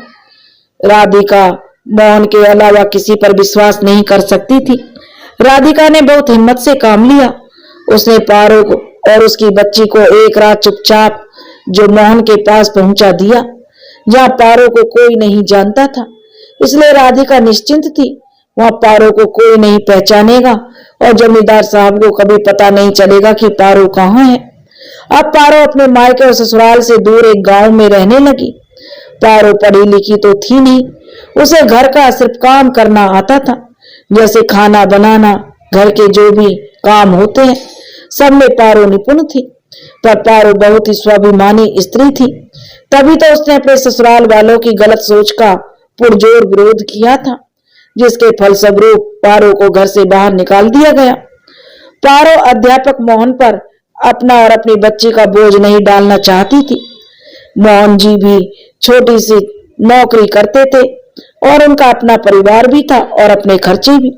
राधिका मोहन के अलावा किसी पर विश्वास नहीं कर सकती थी। राधिका ने बहुत हिम्मत से काम लिया। उसने पारो को और उसकी बच्ची को एक रात चुपचाप जो मोहन के पास पहुंचा दिया, जहां पारो को कोई नहीं जानता था। इसलिए राधिका निश्चिंत थी, वहां पारो को कोई नहीं पहचानेगा और जमींदार साहब को कभी पता नहीं चलेगा कि पारो कहाँ है। अब पारो अपने मायके और ससुराल से दूर एक गांव में रहने लगी। पारो पढ़ी लिखी तो थी नहीं, उसे घर का सिर्फ काम करना आता था, जैसे खाना बनाना, घर के जो भी काम होते हैं सब में पारो निपुण थी। पर पारो बहुत ही स्वाभिमानी स्त्री थी, तभी तो उसने अपने ससुराल वालों की गलत सोच का पुरजोर विरोध किया था, जिसके फलस्वरूप पारो को घर से बाहर निकाल दिया गया। पारो अध्यापक मोहन पर अपना और अपनी बच्ची का बोझ नहीं डालना चाहती थी। मोहन जी भी छोटी सी नौकरी करते थे और उनका अपना परिवार भी था और अपने खर्चे भी।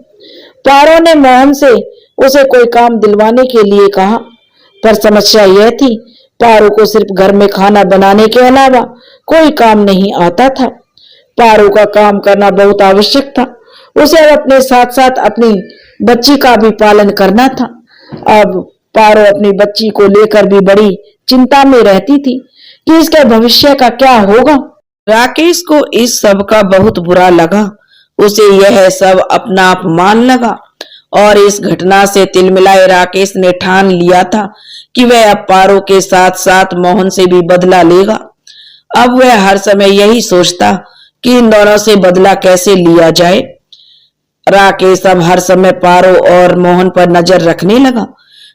पारो ने मोहन से उसे कोई काम दिलवाने के लिए कहा, पर समस्या यह थी पारो को सिर्फ घर में खाना बनाने के अलावा कोई काम नहीं आता था। पारो का काम करना बहुत आवश्यक था। उसे अब अपने साथ साथ अपनी बच्ची का भी पालन करना था। अब पारो अपनी बच्ची को लेकर भी बड़ी चिंता में रहती थी कि इसके भविष्य का क्या होगा। राकेश को इस सब का बहुत बुरा लगा। उसे यह सब अपना अपमान लगा और इस घटना से तिलमिलाए राकेश ने ठान लिया था कि वह अब पारो के साथ साथ मोहन से भी बदला लेगा। अब वह हर समय यही सोचता कि इन दोनों से बदला कैसे लिया जाए। राकेश अब हर समय पारो और मोहन पर नजर रखने लगा।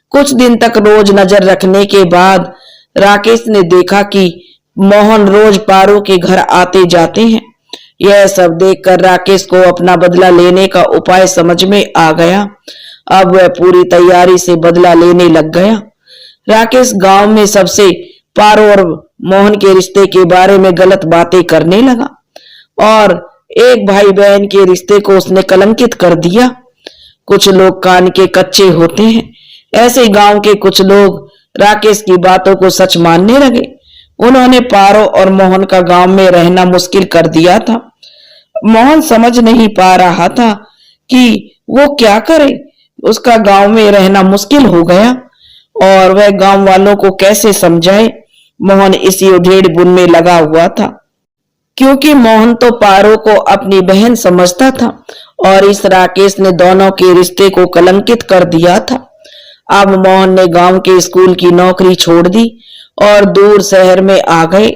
कुछ दिन तक रोज नजर रखने के बाद राकेश ने देखा कि मोहन रोज पारो के घर आते जाते हैं। यह सब देखकर राकेश को अपना बदला लेने का उपाय समझ में आ गया। अब वह पूरी तैयारी से बदला लेने लग गया। राकेश गांव में सबसे पारो और मोहन के रिश्ते के बारे में गलत बातें करने लगा और एक भाई बहन के रिश्ते को उसने कलंकित कर दिया। कुछ लोग कान के कच्चे होते हैं। ऐसे गांव के कुछ लोग राकेश की बातों को सच मानने लगे। उन्होंने पारो और मोहन का गांव में रहना मुश्किल कर दिया था। मोहन समझ नहीं पा रहा था कि वो क्या करे। उसका गांव में रहना मुश्किल हो गया और वह गांव वालों को कैसे समझाए। मोहन इसी उधेड़-बुन में लगा हुआ था, क्योंकि मोहन तो पारो को अपनी बहन समझता था और इस राकेश ने दोनों के रिश्ते को कलंकित कर दिया था। अब मोहन ने गांव के स्कूल की नौकरी छोड़ दी और दूर शहर में आ गए।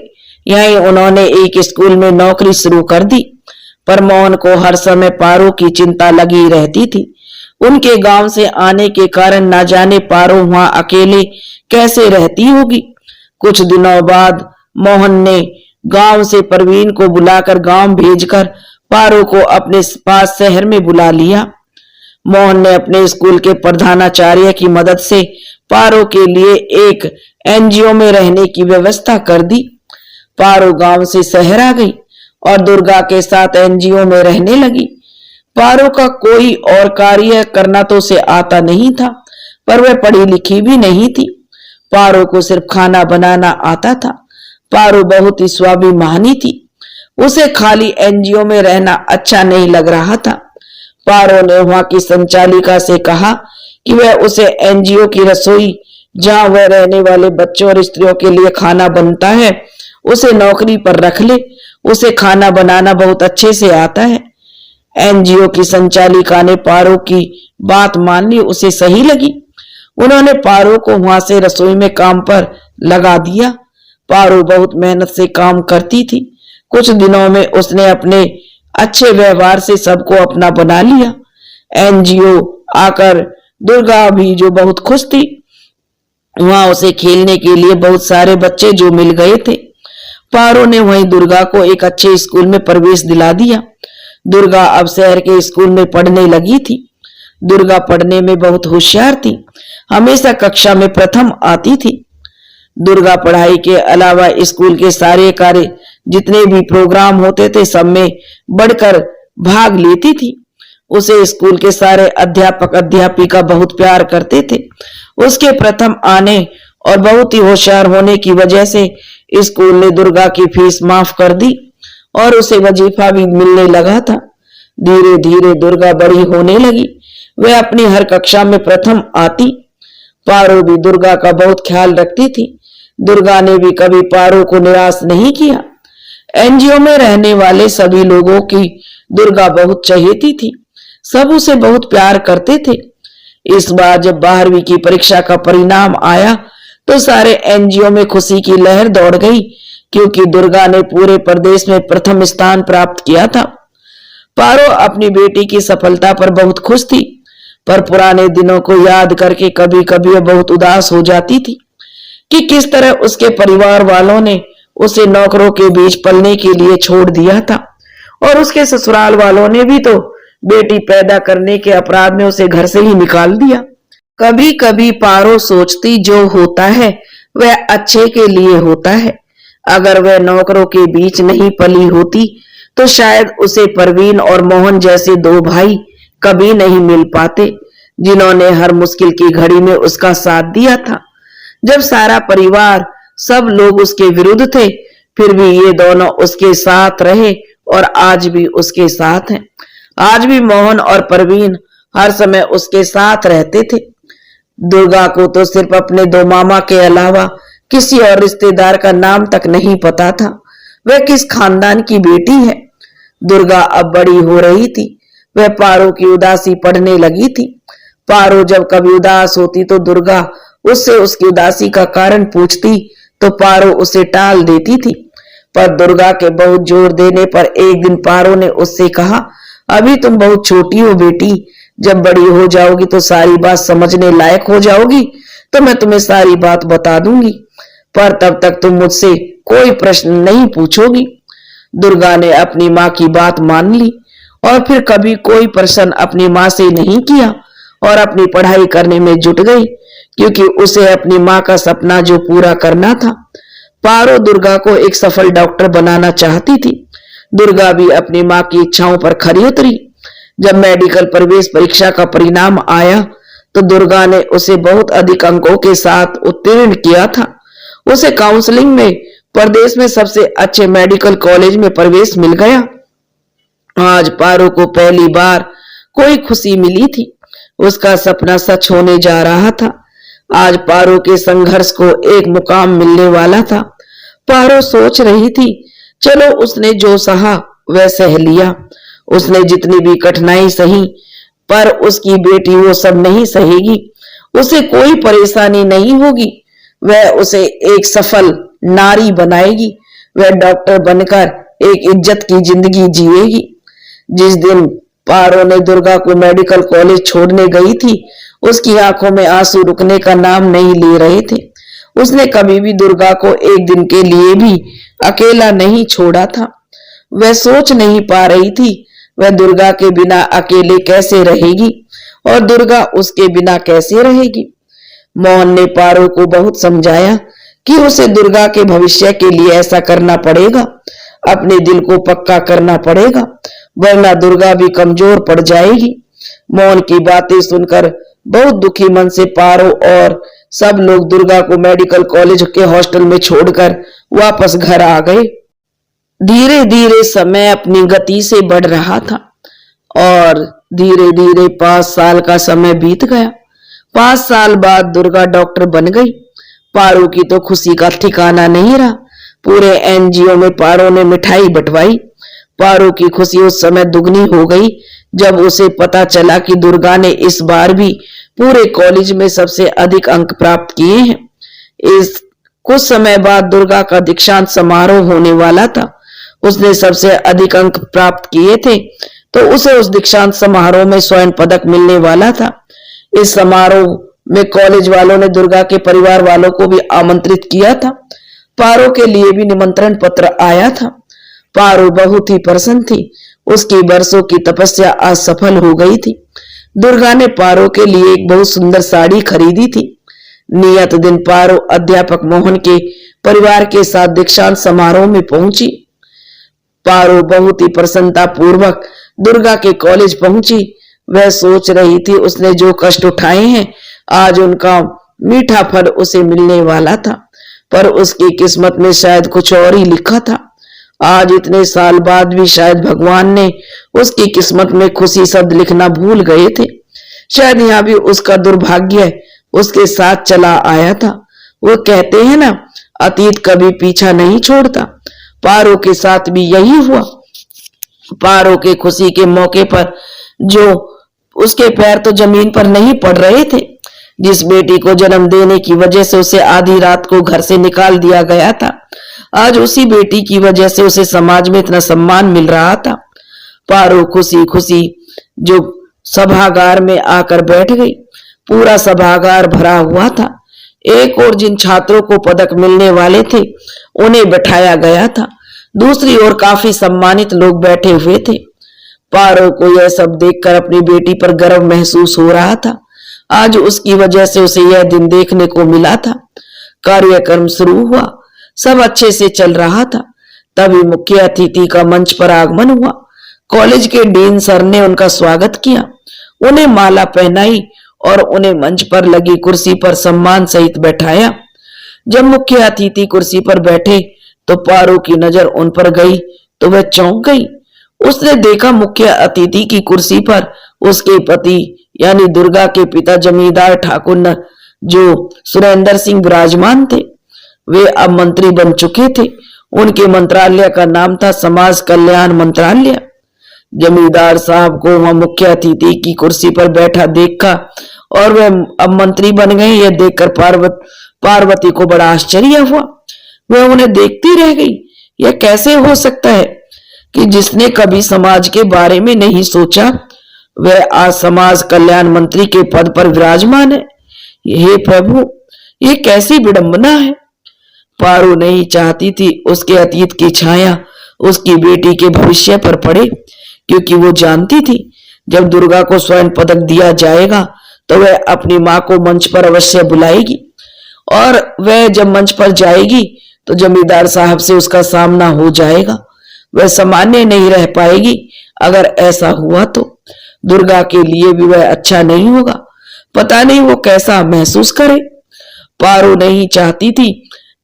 यहीं उन्होंने एक स्कूल में नौकरी शुरू कर दी। पर मोहन को हर समय पारो की चिंता लगी रहती थी। उनके गांव से आने के कारण न जाने पारो वहां अकेले कैसे रहती होगी। कुछ दिनों बाद मोहन ने गांव से प्रवीण को बुलाकर गांव भेजकर पारो को अपने पास शहर में बुला लिया। मोहन ने अपने स्कूल के प्रधानाचार्य की मदद से पारो के लिए एक एनजीओ में रहने की व्यवस्था कर दी। पारो गांव से शहर आ गई और दुर्गा के साथ एनजीओ में रहने लगी। पारो का कोई और कार्य करना तो उसे आता नहीं था, पर वह पढ़ी लिखी भी नहीं थी। पारो को सिर्फ खाना बनाना आता था। पारो बहुत ही स्वाभिमानी थी। उसे खाली एनजीओ में रहना अच्छा नहीं लग रहा था। पारो ने वहां की संचालिका से कहा कि वह उसे एनजीओ की रसोई, जहां वह रहने वाले बच्चों और स्त्रियों के लिए खाना बनता है, उसे नौकरी पर रख ले। उसे खाना बनाना बहुत अच्छे से आता है। एनजीओ की संचालिका ने पारो की बात मान ली। उसे सही लगी। उन्होंने पारो को वहां से रसोई में काम पर लगा दिया। पारो बहुत मेहनत से काम करती थी। कुछ दिनों में उसने अपने अच्छे व्यवहार से सबको अपना बना लिया। एनजीओ आकर दुर्गा भी जो बहुत खुश थी। वहां उसे खेलने के लिए बहुत सारे बच्चे जो मिल गए थे। पारो ने वहीं दुर्गा को एक अच्छे स्कूल में प्रवेश दिला दिया। दुर्गा अब शहर के स्कूल में पढ़ने लगी थी। दुर्गा पढ़ने में बहुत होशियार थी, हमेशा कक्षा में प्रथम आती थी। दुर्गा पढ़ाई के अलावा स्कूल के सारे कार्य, जितने भी प्रोग्राम होते थे, सब में बढ़कर भाग लेती थी। उसे स्कूल के सारे अध्यापक अध्यापिका बहुत प्यार करते थे। उसके प्रथम आने और बहुत ही होशियार होने की वजह से स्कूल ने दुर्गा की फीस माफ कर दी और उसे वजीफा भी मिलने लगा था। धीरे धीरे दुर्गा बड़ी होने लगी। वह अपनी हर कक्षा में प्रथम आती। पारो भी दुर्गा का बहुत ख्याल रखती थी। दुर्गा ने भी कभी पारो को निराश नहीं किया। एनजीओ में रहने वाले सभी लोगों की दुर्गा बहुत चहेती थी। सब उसे बहुत प्यार करते थे। इस बार जब 12वीं की परीक्षा का परिणाम आया तो सारे एनजीओ में खुशी की लहर दौड़ गई, क्योंकि दुर्गा ने पूरे प्रदेश में प्रथम स्थान प्राप्त किया था। पारो अपनी बेटी की सफलता पर बहुत खुश थी, पर पुराने दिनों को याद करके कभी कभी वह बहुत उदास हो जाती थी कि किस तरह उसके परिवार वालों ने उसे नौकरों के बीच पलने के लिए छोड़ दिया था, और उसके ससुराल वालों ने भी तो बेटी पैदा करने के अपराध में उसे घर से ही निकाल दिया। कभी कभी पारो सोचती, जो होता है वह अच्छे के लिए होता है। अगर वह नौकरों के बीच नहीं पली होती तो शायद उसे परवीन और मोहन जैसे दो भाई कभी नहीं मिल पाते, जिन्होंने हर मुश्किल की घड़ी में उसका साथ दिया था। जब सारा परिवार, सब लोग उसके विरुद्ध थे, फिर भी ये दोनों उसके साथ रहे और आज भी उसके साथ हैं। आज भी मोहन और परवीन हर समय उसके साथ रहते थे। दुर्गा को तो सिर्फ अपने दो मामा के अलावा किसी और रिश्तेदार का नाम तक नहीं पता था, वह किस खानदान की बेटी है। दुर्गा अब बड़ी हो रही थी। वह पारो की उदासी पढ़ने लगी थी। पारो जब कभी उदास होती तो दुर्गा उससे उसकी उदासी का कारण पूछती, तो पारो उसे टाल देती थी। पर दुर्गा के बहुत जोर देने पर एक दिन पारो ने उससे कहा, अभी तुम बहुत छोटी हो बेटी, जब बड़ी हो जाओगी तो सारी बात समझने लायक हो जाओगी, तो मैं तुम्हें सारी बात बता दूंगी, पर तब तक तुम मुझसे कोई प्रश्न नहीं पूछोगी। दुर्गा ने अपनी माँ की बात मान ली और फिर कभी कोई प्रश्न अपनी माँ से नहीं किया और अपनी पढ़ाई करने में जुट गई, क्योंकि उसे अपनी माँ का सपना जो पूरा करना था। पारो दुर्गा को एक सफल डॉक्टर बनाना चाहती थी। दुर्गा भी अपनी माँ की इच्छाओं पर खरी उतरी। जब मेडिकल प्रवेश परीक्षा का परिणाम आया तो दुर्गा ने उसे बहुत अधिक अंकों के साथ उत्तीर्ण किया था। उसे काउंसलिंग में प्रदेश में सबसे अच्छे मेडिकल कॉलेज में प्रवेश मिल गया। आज पारो को पहली बार कोई खुशी मिली थी। उसका सपना सच होने जा रहा था। आज पारो के संघर्ष को एक मुकाम मिलने वाला था। पारो सोच रही थी, चलो उसने जो सहा वह सह लिया। उसने जितनी भी कठिनाई सही, पर उसकी बेटी वो सब नहीं सहेगी। उसे कोई परेशानी नहीं होगी। वह उसे एक सफल नारी बनाएगी। वह डॉक्टर बनकर एक इज्जत की जिंदगी जिएगी। जिस दिन पारो ने दुर्गा को मेडिकल कॉलेज छोड़ने गई थी, उसकी आंखों में आंसू रुकने का नाम नहीं ले रहे थे। उसने कभी भी दुर्गा को एक दिन के लिए भी अकेला नहीं छोड़ा था। वह सोच नहीं पा रही थी वह दुर्गा के बिना अकेले कैसे रहेगी और दुर्गा उसके बिना कैसे रहेगी। मोहन ने पारो को बहुत समझाया कि उसे दुर्गा के भविष्य के लिए ऐसा करना पड़ेगा, अपने दिल को पक्का करना पड़ेगा, वरना दुर्गा भी कमजोर पड़ जाएगी। मोहन की बातें सुनकर बहुत दुखी मन से पारो और सब लोग दुर्गा को मेडिकल कॉलेज के हॉस्टल में छोड़कर वापस घर आ गए। धीरे धीरे समय अपनी गति से बढ़ रहा था और धीरे धीरे 5 साल का समय बीत गया। 5 साल बाद दुर्गा डॉक्टर बन गई। पारो की तो खुशी का ठिकाना नहीं रहा। पूरे एनजीओ में पारो ने मिठाई बंटवाई। पारो की खुशी उस समय दुगनी हो गई जब उसे पता चला कि दुर्गा ने इस बार भी पूरे कॉलेज में सबसे अधिक अंक प्राप्त किए हैं। इस कुछ समय बाद दुर्गा का दीक्षांत समारोह होने वाला था। उसने सबसे अधिक अंक प्राप्त किए थे तो उसे उस दीक्षांत समारोह में स्वर्ण पदक मिलने वाला था। इस समारोह में कॉलेज वालों ने दुर्गा के परिवार वालों को भी आमंत्रित किया था। पारो के लिए भी निमंत्रण पत्र आया था। पारो बहुत ही प्रसन्न थी। उसकी बरसों की तपस्या आज सफल हो गई थी। दुर्गा ने पारो के लिए एक बहुत सुंदर साड़ी खरीदी थी। नियत दिन पारो अध्यापक मोहन के परिवार के साथ दीक्षांत समारोह में पहुंची। पारो बहुत ही प्रसन्नता पूर्वक दुर्गा के कॉलेज पहुंची। वह सोच रही थी उसने जो कष्ट उठाए हैं आज उनका मीठा फल उसे मिलने वाला था, पर उसकी किस्मत में शायद कुछ और ही लिखा था। आज इतने साल बाद भी शायद भगवान ने उसकी किस्मत में खुशी शब्द लिखना भूल गए थे। शायद यहाँ भी उसका दुर्भाग्य उसके साथ चला आया था। वो कहते हैं ना, अतीत कभी पीछा नहीं छोड़ता। पारो के साथ भी यही हुआ। पारो के खुशी के मौके पर जो उसके पैर तो जमीन पर नहीं पड़ रहे थे। जिस बेटी को जन्म देने की वजह से उसे आधी रात को घर से निकाल दिया गया था, आज उसी बेटी की वजह से उसे समाज में इतना सम्मान मिल रहा था। पारो खुशी खुशी जो सभागार में आकर बैठ गई। पूरा सभागार भरा हुआ था। एक और जिन छात्रों को पदक मिलने वाले थे उन्हें बैठाया गया था, दूसरी ओर काफी सम्मानित लोग बैठे हुए थे। पारो को यह सब देखकर अपनी बेटी पर गर्व महसूस हो रहा था। आज उसकी वजह से उसे यह दिन देखने को मिला था। कार्यक्रम शुरू हुआ, सब अच्छे से चल रहा था। तभी मुख्य अतिथि का मंच पर आगमन हुआ। कॉलेज के डीन सर ने उनका स्वागत किया, उन्हें माला पहनाई और उन्हें मंच पर लगी कुर्सी पर सम्मान सहित बैठाया। जब मुख्य अतिथि कुर्सी पर बैठे तो पारो की नजर उन पर गई तो वह चौंक गई। उसने देखा मुख्य अतिथि की कुर्सी पर उसके पति यानी दुर्गा के पिता जमींदार ठाकुर जो सुरेंद्र सिंह विराजमान थे। वे अब मंत्री बन चुके थे। उनके मंत्रालय का नाम था समाज कल्याण मंत्रालय। जमींदार साहब को वहां मुख्य अतिथि की कुर्सी पर बैठा देखा और वह अब मंत्री बन गए। यह देखकर पार्वती को बड़ा आश्चर्य हुआ। वह उन्हें देखती रह गई। यह कैसे हो सकता है कि जिसने कभी समाज के बारे में नहीं सोचा वह आज समाज कल्याण मंत्री के पद पर विराजमान है। हे प्रभु, ये कैसी विडंबना है। पारो नहीं चाहती थी उसके अतीत की छाया उसकी बेटी के भविष्य पर पड़े, क्योंकि वो जानती थी जब दुर्गा को स्वर्ण पदक दिया जाएगा तो वह अपनी मां को मंच पर अवश्य बुलाएगी और वह जब मंच पर जाएगी तो जमींदार साहब से उसका सामना हो जाएगा। वह सामान्य नहीं रह पाएगी। अगर ऐसा हुआ तो दुर्गा के लिए भी वह अच्छा नहीं होगा। पता नहीं वो कैसा महसूस करे। पारो नहीं चाहती थी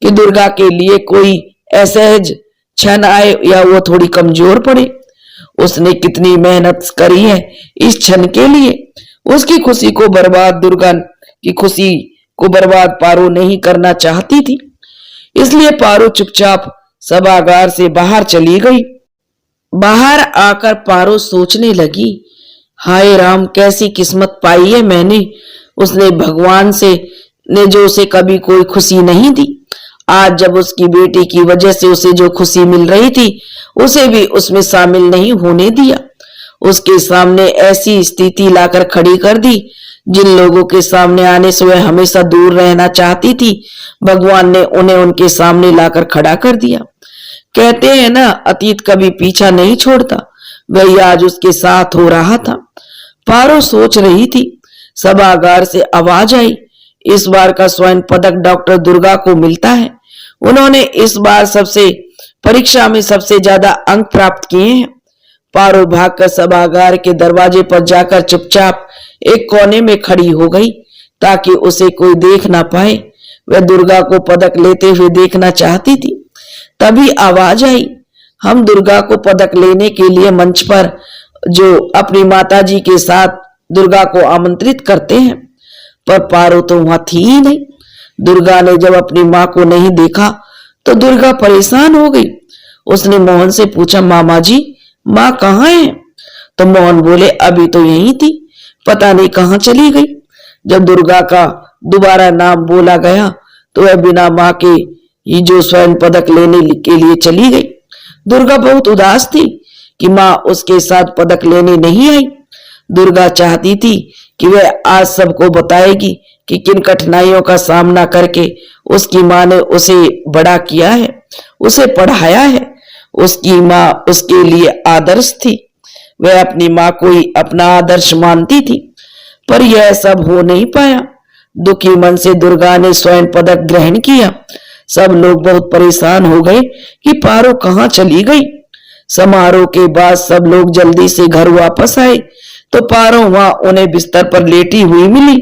कि दुर्गा के लिए कोई असहज क्षण आए या वो थोड़ी कमजोर पड़े। उसने कितनी मेहनत करी है इस क्षण के लिए। उसकी खुशी को बर्बाद दुर्गा की खुशी को बर्बाद पारो नहीं करना चाहती थी। इसलिए पारो चुपचाप सभागार से बाहर चली गई। बाहर आकर पारो सोचने लगी, हाय राम, कैसी किस्मत पाई है मैंने। उसने भगवान से ने जो उसे कभी कोई खुशी नहीं दी, आज जब उसकी बेटी की वजह से उसे जो खुशी मिल रही थी उसे भी उसमें शामिल नहीं होने दिया। उसके सामने ऐसी स्थिति लाकर खड़ी कर दी जिन लोगों के सामने आने से वह हमेशा दूर रहना चाहती थी, भगवान ने उन्हें उनके सामने लाकर खड़ा कर दिया। कहते हैं ना, अतीत कभी पीछा नहीं छोड़ता। वही आज उसके साथ हो रहा था। पारो सोच रही थी, सभागार से आवाज आई, इस बार का स्वर्ण पदक डॉक्टर दुर्गा को मिलता है। उन्होंने इस बार परीक्षा में सबसे ज्यादा अंक प्राप्त किए हैं। पारो भागकर सभागार के दरवाजे पर जाकर चुपचाप एक कोने में खड़ी हो गई ताकि उसे कोई देख ना पाए। वह दुर्गा को पदक लेते हुए देखना चाहती थी। तभी आवाज आई, हम दुर्गा को पदक लेने के लिए मंच पर जो अपनी माताजी के साथ दुर्गा को आमंत्रित करते हैं। पर पारो तो वहां थी ही नहीं। दुर्गा ने जब अपनी मां को नहीं देखा तो दुर्गा परेशान हो गई। उसने मोहन से पूछा, मामा जी, मां कहाँ है? तो मोहन बोले, अभी तो यही थी, पता नहीं कहाँ चली गई। जब दुर्गा का दोबारा नाम बोला गया तो वह बिना मां के ही जो स्वर्ण पदक लेने के लिए चली गई। दुर्गा बहुत उदास थी कि मां उसके साथ पदक लेने नहीं आई। दुर्गा चाहती थी कि वह आज सबको बताएगी कि किन कठिनाइयों का सामना करके उसकी मां ने उसे बड़ा किया है, उसे पढ़ाया है। उसकी मां उसके लिए आदर्श थी। वह अपनी मां को ही अपना आदर्श मानती थी। पर यह सब हो नहीं पाया। दुखी मन से दुर्गा ने स्वर्ण पदक ग्रहण किया। सब लोग बहुत परेशान हो गए कि पारो कहाँ चली गई। समारोह के बाद सब लोग जल्दी से घर वापस आए तो पारो वहां उन्हें बिस्तर पर लेटी हुई मिली।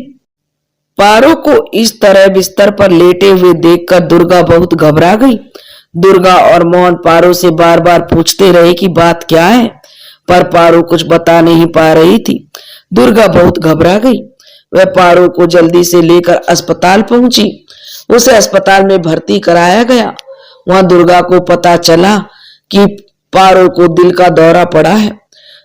पारो को इस तरह बिस्तर पर लेटे हुए देखकर दुर्गा बहुत घबरा गई। दुर्गा और मोहन पारो से बार बार पूछते रहे कि बात क्या है, पर पारो कुछ बता नहीं पा रही थी। दुर्गा बहुत घबरा गई। वह पारो को जल्दी से लेकर अस्पताल पहुंची। उसे अस्पताल में भर्ती कराया गया। वहां दुर्गा को पता चला कि पारो को दिल का दौरा पड़ा है।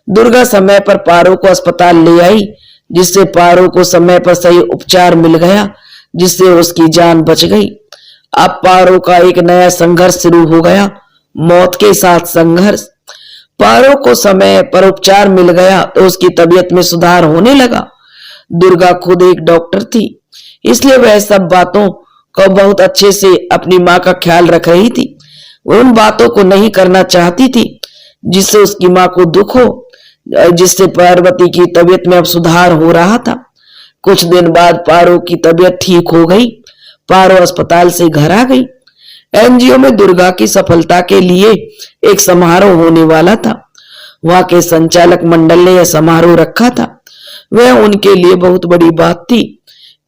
दुर्गा समय पर पारो को अस्पताल ले आई, जिससे पारो को समय पर सही उपचार मिल गया, जिससे उसकी जान बच गई। अब पारो का एक नया संघर्ष शुरू हो गया, मौत के साथ संघर्ष। पारो को समय पर उपचार मिल गया तो उसकी तबीयत में सुधार होने लगा। दुर्गा खुद एक डॉक्टर थी, इसलिए वह सब बातों को बहुत अच्छे से अपनी माँ का ख्याल रख रही थी। वो उन बातों को नहीं करना चाहती थी जिससे उसकी माँ को दुख हो, जिससे पार्वती की तबीयत में अब सुधार हो रहा था। कुछ दिन बाद पारो की तबीयत ठीक हो गई। पारो अस्पताल से घर आ गई। एनजीओ में दुर्गा की सफलता के लिए एक समारोह होने वाला था। वहां के संचालक मंडल ने यह समारोह रखा था। वह उनके लिए बहुत बड़ी बात थी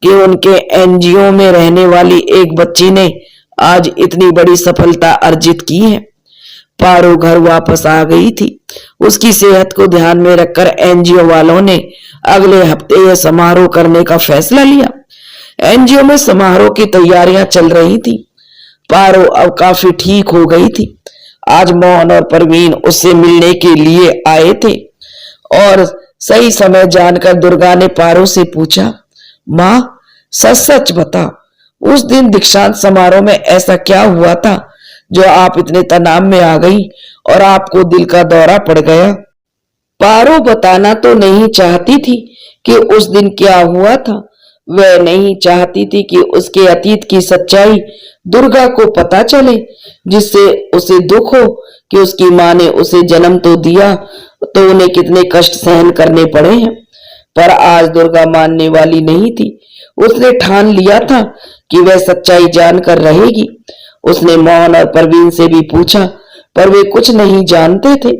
कि उनके एनजीओ में रहने वाली एक बच्ची ने आज इतनी बड़ी सफलता अर्जित की है। पारो घर वापस आ गई थी। उसकी सेहत को ध्यान में रखकर एनजीओ वालों ने अगले हफ्ते यह समारोह करने का फैसला लिया। एनजीओ में समारोह की तैयारियां चल रही थी। पारो अब काफी ठीक हो गई थी। आज मोहन और परवीन उससे मिलने के लिए आए थे और सही समय जानकर दुर्गा ने पारो से पूछा, माँ सच सच बता, उस दिन दीक्षांत समारोह में ऐसा क्या हुआ था जो आप इतने तनाव में आ गई और आपको दिल का दौरा पड़ गया? पारो बताना तो नहीं चाहती थी कि उस दिन क्या हुआ था। वह नहीं चाहती थी कि उसके अतीत की सच्चाई दुर्गा को पता चले, जिससे उसे दुख हो कि उसकी माँ ने उसे जन्म तो दिया तो उन्हें कितने कष्ट सहन करने पड़े हैं। पर आज दुर्गा मानने वाली नहीं थी। उसने ठान लिया था कि वह सच्चाई जानकर रहेगी। उसने मोहन और परवीन से भी पूछा, पर वे कुछ नहीं जानते थे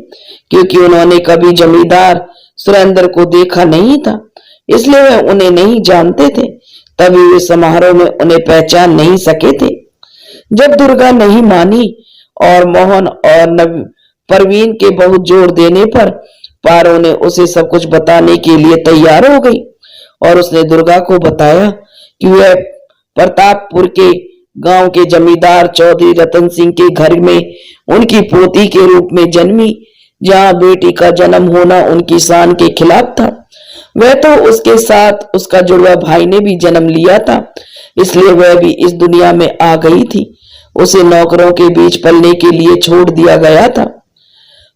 क्योंकि उन्होंने कभी जमींदार सुरेंद्र को देखा नहीं था, इसलिए वह उन्हें नहीं जानते थे। तभी वे समारोह में उन्हें पहचान नहीं सके थे। जब दुर्गा नहीं मानी और मोहन और परवीन के बहुत जोर देने पर पारो ने उसे सब कुछ बताने के लिए तैयार हो गई और उसने दुर्गा को बताया कि वह प्रतापपुर के गांव के जमींदार चौधरी रतन सिंह के घर में उनकी पोती के रूप में जन्मी, जहां बेटी का जन्म होना उनकी शान के खिलाफ था। वह तो उसके साथ उसका जुड़वा भाई ने भी जन्म लिया था, इसलिए वह भी इस दुनिया में आ गई थी। उसे नौकरों के बीच पलने के लिए छोड़ दिया गया था।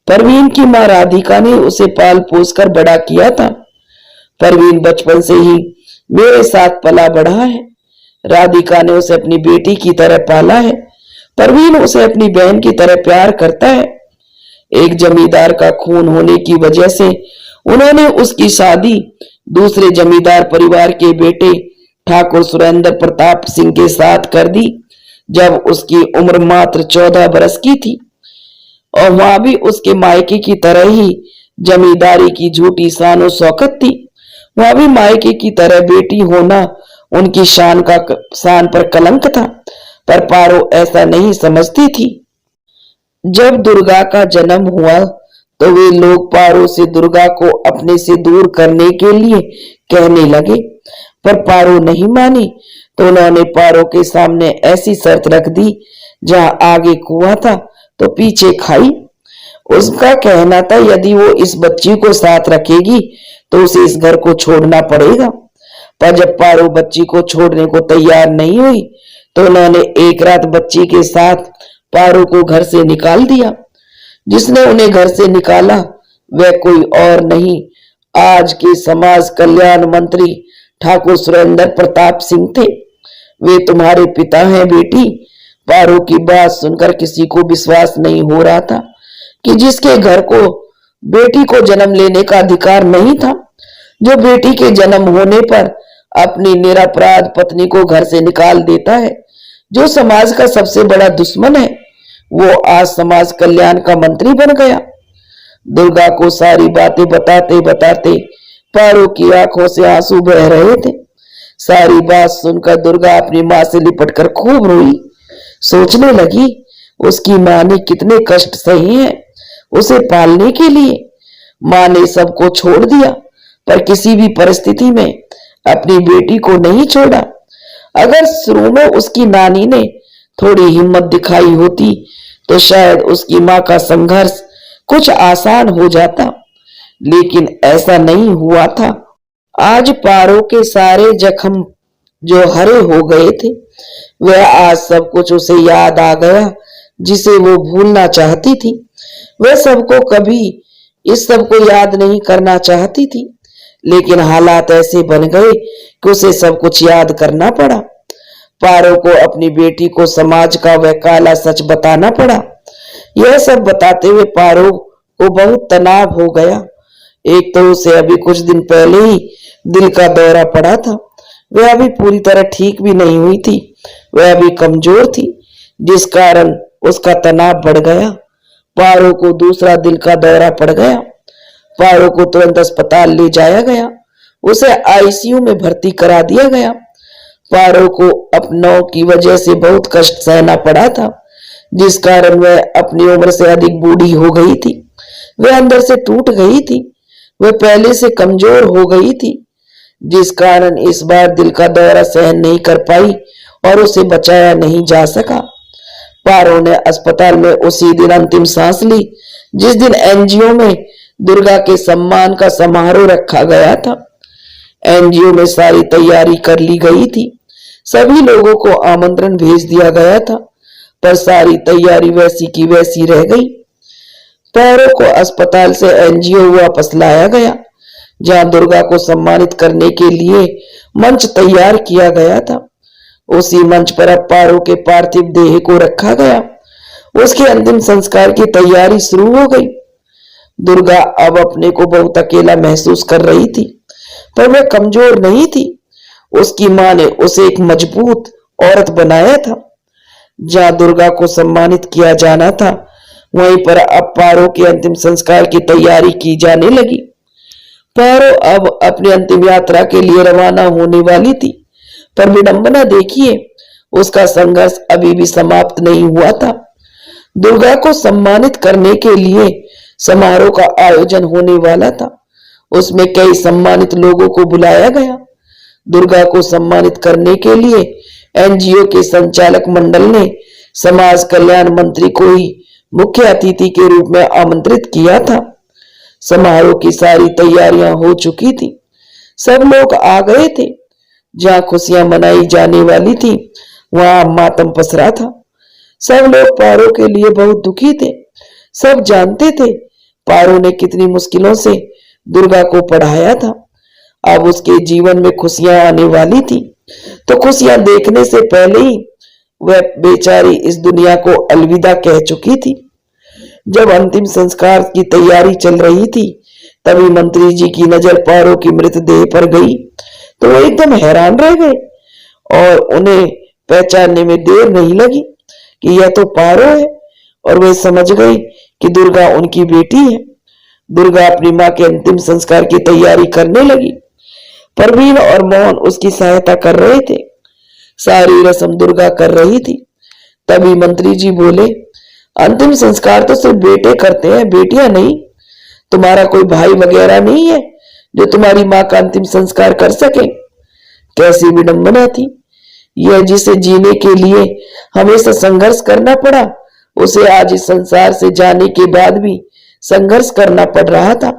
परवीन की माँ राधिका ने उसे पाल पोस कर बड़ा किया था। परवीन बचपन से ही मेरे साथ पला बढ़ा है। राधिका ने उसे अपनी बेटी की तरह पाला है। परवीन उसे अपनी बहन की तरह प्यार करता है। एक जमींदार का खून होने की वजह से उन्होंने उसकी शादी दूसरे जमींदार परिवार के बेटे ठाकुर सुरेंद्र प्रताप सिंह के साथ कर दी, जब उसकी उम्र मात्र 14 बरस की थी। और वहां भी उसके मायके की तरह ही जमींदारी की झूठी शान और शौकत थी। वहां भी मायके की तरह बेटी होना उनकी शान पर कलंक था, पर पारो ऐसा नहीं समझती थी। जब दुर्गा का जन्म हुआ तो वे लोग पारो से दुर्गा को अपने से दूर करने के लिए कहने लगे, पर पारो नहीं मानी। तो उन्होंने पारो के सामने ऐसी शर्त रख दी, जहां आगे कुआं था तो पीछे खाई। उसका कहना था यदि वो इस बच्ची को साथ रखेगी तो उसे इस घर को छोड़ना पड़ेगा। पर जब पारो बच्ची को छोड़ने को तैयार नहीं हुई तो उन्होंने एक रात बच्ची के साथ पारो को घर से निकाल दिया। जिसने उन्हें घर से निकाला वह कोई और नहीं, आज के समाज कल्याण मंत्री ठाकुर सुरेंद्र प्रताप सिंह थे। वे तुम्हारे पिता हैं बेटी। पारो की बात सुनकर किसी को विश्वास नहीं हो रहा था कि जिसके घर को बेटी को जन्म लेने का अधिकार नहीं था, जो बेटी के जन्म होने पर अपनी निरपराध पत्नी को घर से निकाल देता है, जो समाज का सबसे बड़ा दुश्मन है, वो आज समाज कल्याण का मंत्री बन गया। दुर्गा को सारी बातें बताते बताते पारो की आंखों से आंसू बह रहे थे। सारी बात सुनकर दुर्गा अपनी माँ से लिपटकर खूब रोई। सोचने लगी, उसकी माँ ने कितने कष्ट सहे हैं उसे पालने के लिए। माँ ने सबको छोड़ दिया, पर किसी भी परिस्थिति में अपनी बेटी को नहीं छोड़ा। अगर शुरू में उसकी नानी ने थोड़ी हिम्मत दिखाई होती तो शायद उसकी माँ का संघर्ष कुछ आसान हो जाता, लेकिन ऐसा नहीं हुआ था। आज पारो के सारे जख्म जो हरे हो गए थे, वह आज सब कुछ उसे याद आ गया जिसे वो भूलना चाहती थी। वह सबको कभी इस सब को याद नहीं करना चाहती थी, लेकिन हालात ऐसे बन गए कि उसे सब कुछ याद करना पड़ा। पारो को अपनी बेटी को समाज का वह काला सच बताना पड़ा। यह सब बताते हुए पारो को बहुत तनाव हो गया। एक तो उसे अभी कुछ दिन पहले ही दिल का दौरा पड़ा था। वह अभी पूरी तरह ठीक भी नहीं हुई थी, वह अभी कमजोर थी, जिस कारण उसका तनाव बढ़ गया। पारो को दूसरा दिल का दौरा पड़ गया। पारो को तुरंत अस्पताल ले जाया गया, उसे आईसीयू में भर्ती करा दिया गया। पारो को अपनों की वजह से बहुत कष्ट सहना पड़ा था, जिस कारण वह अपनी उम्र से अधिक बूढ़ी हो गई थी। वह अंदर से टूट गई थी, वह पहले से कमजोर हो गई थी, जिस कारण इस बार दिल का दौरा सहन नहीं कर पाई और उसे बचाया नहीं जा सका। पारो ने अस्पताल में उसी दिन अंतिम सांस ली जिस दिन एनजीओ में दुर्गा के सम्मान का समारोह रखा गया था। एनजीओ में सारी तैयारी कर ली गई थी, सभी लोगों को आमंत्रण भेज दिया गया था, पर सारी तैयारी वैसी की वैसी रह गई। पारो को अस्पताल से एनजीओ वापस लाया गया, जहां दुर्गा को सम्मानित करने के लिए मंच तैयार किया गया था। उसी मंच पर अब पारो के पार्थिव देह को रखा गया। उसके अंतिम संस्कार की तैयारी शुरू हो गई। दुर्गा अब अपने को बहुत अकेला महसूस कर रही थी, पर वह कमजोर नहीं थी। उसकी मां ने उसे एक मजबूत औरत बनाया था। जहां दुर्गा को सम्मानित किया जाना था, वहीं पर अब पारो के अंतिम संस्कार की तैयारी की जाने लगी। पारो अब अपनी अंतिम यात्रा के लिए रवाना होने वाली थी, पर विडंबना देखिए, उसका संघर्ष अभी भी समाप्त नहीं हुआ था। दुर्गा को सम्मानित करने के लिए समारोह का आयोजन होने वाला था। उसमें कई सम्मानित लोगों को बुलाया गया। दुर्गा को सम्मानित करने के लिए एनजीओ के संचालक मंडल ने समाज कल्याण मंत्री को ही मुख्य अतिथि के रूप में आमंत्रित किया था। समारोह की सारी तैयारियां हो चुकी थी, सब लोग आ गए थे। जहां खुशियां मनाई जाने वाली थी, वहां मातम पसरा था। सब लोग पारो के लिए बहुत दुखी थे। सब जानते थे पारो ने कितनी मुश्किलों से दुर्गा को पढ़ाया था। अब उसके जीवन में खुशियां आने वाली थी, तो खुशियां देखने से पहले ही वह बेचारी इस दुनिया को अलविदा कह चुकी थी। जब अंतिम संस्कार की तैयारी चल रही थी, तभी मंत्री जी की नजर पारो की मृतदेह पर गई, तो वो एकदम हैरान रह गए और उन्हें पहचानने में देर नहीं लगी कि यह तो पारो है, और वे समझ गई कि दुर्गा उनकी बेटी है। दुर्गा अपनी मां के अंतिम संस्कार की तैयारी करने लगी। परवीन और मोहन उसकी सहायता कर रहे थे। सारी रस्म दुर्गा कर रही थी। तभी मंत्री जी बोले, अंतिम संस्कार तो सिर्फ बेटे करते हैं, बेटियां नहीं। तुम्हारा कोई भाई वगैरह नहीं है जो तुम्हारी मां का अंतिम संस्कार कर सके? कैसी विडंबना थी यह, जिसे जीने के लिए हमेशा संघर्ष करना पड़ा, उसे आज इस संसार से जाने के बाद भी संघर्ष करना पड़ रहा था।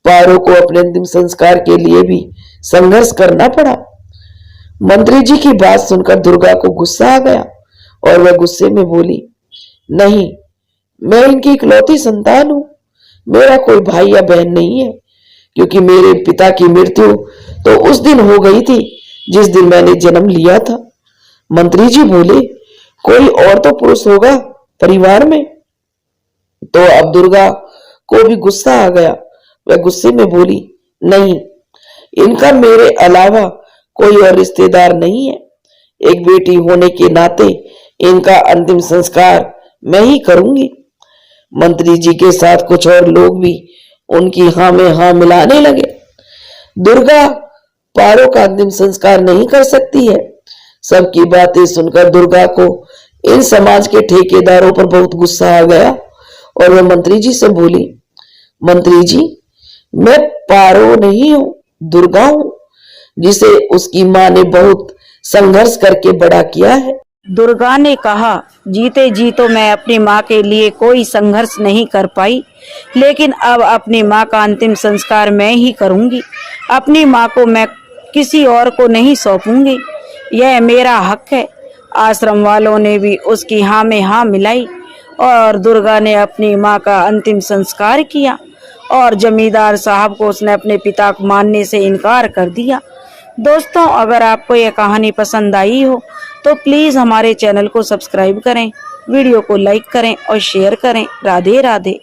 पारो को अपने अंतिम संस्कार के लिए भी संघर्ष करना पड़ा। मंत्री जी की बात सुनकर दुर्गा को गुस्सा आ गया और वह गुस्से में बोली, नहीं, मैं इनकी इकलौती संतान हूं। मेरा कोई भाई या बहन नहीं है, क्योंकि मेरे पिता की मृत्यु तो उस दिन हो गई थी जिस दिन मैंने जन्म लिया था। मंत्री जी बोले, कोई और तो पुरुष होगा परिवार में। तो अब दुर्गा को भी गुस्सा आ गया। वह गुस्से में बोली, नहीं, इनका मेरे अलावा कोई और रिश्तेदार नहीं है। एक बेटी होने के नाते इनका अंतिम संस्कार मैं ही करूंगी। मंत्री जी के साथ कुछ और लोग भी उनकी हाँ में हाँ मिलाने लगे। दुर्गा पारो का अंतिम संस्कार नहीं कर सकती है। सबकी बातें सुनकर दुर्गा को इन समाज के ठेकेदारों पर बहुत गुस्सा आ गया और वह मंत्री जी से बोली, मंत्री जी, मैं पारो नहीं हूं, दुर्गा हूं, जिसे उसकी मां ने बहुत संघर्ष करके बड़ा किया है। दुर्गा ने कहा, जीते जी तो मैं अपनी माँ के लिए कोई संघर्ष नहीं कर पाई, लेकिन अब अपनी माँ का अंतिम संस्कार मैं ही करूंगी। अपनी माँ को मैं किसी और को नहीं सौंपूंगी, यह मेरा हक है। आश्रम वालों ने भी उसकी हाँ में हाँ मिलाई और दुर्गा ने अपनी माँ का अंतिम संस्कार किया और जमींदार साहब को उसने अपने पिता को मानने से इनकार कर दिया। दोस्तों, अगर आपको यह कहानी पसंद आई हो तो प्लीज़ हमारे चैनल को सब्सक्राइब करें, वीडियो को लाइक करें और शेयर करें। राधे राधे।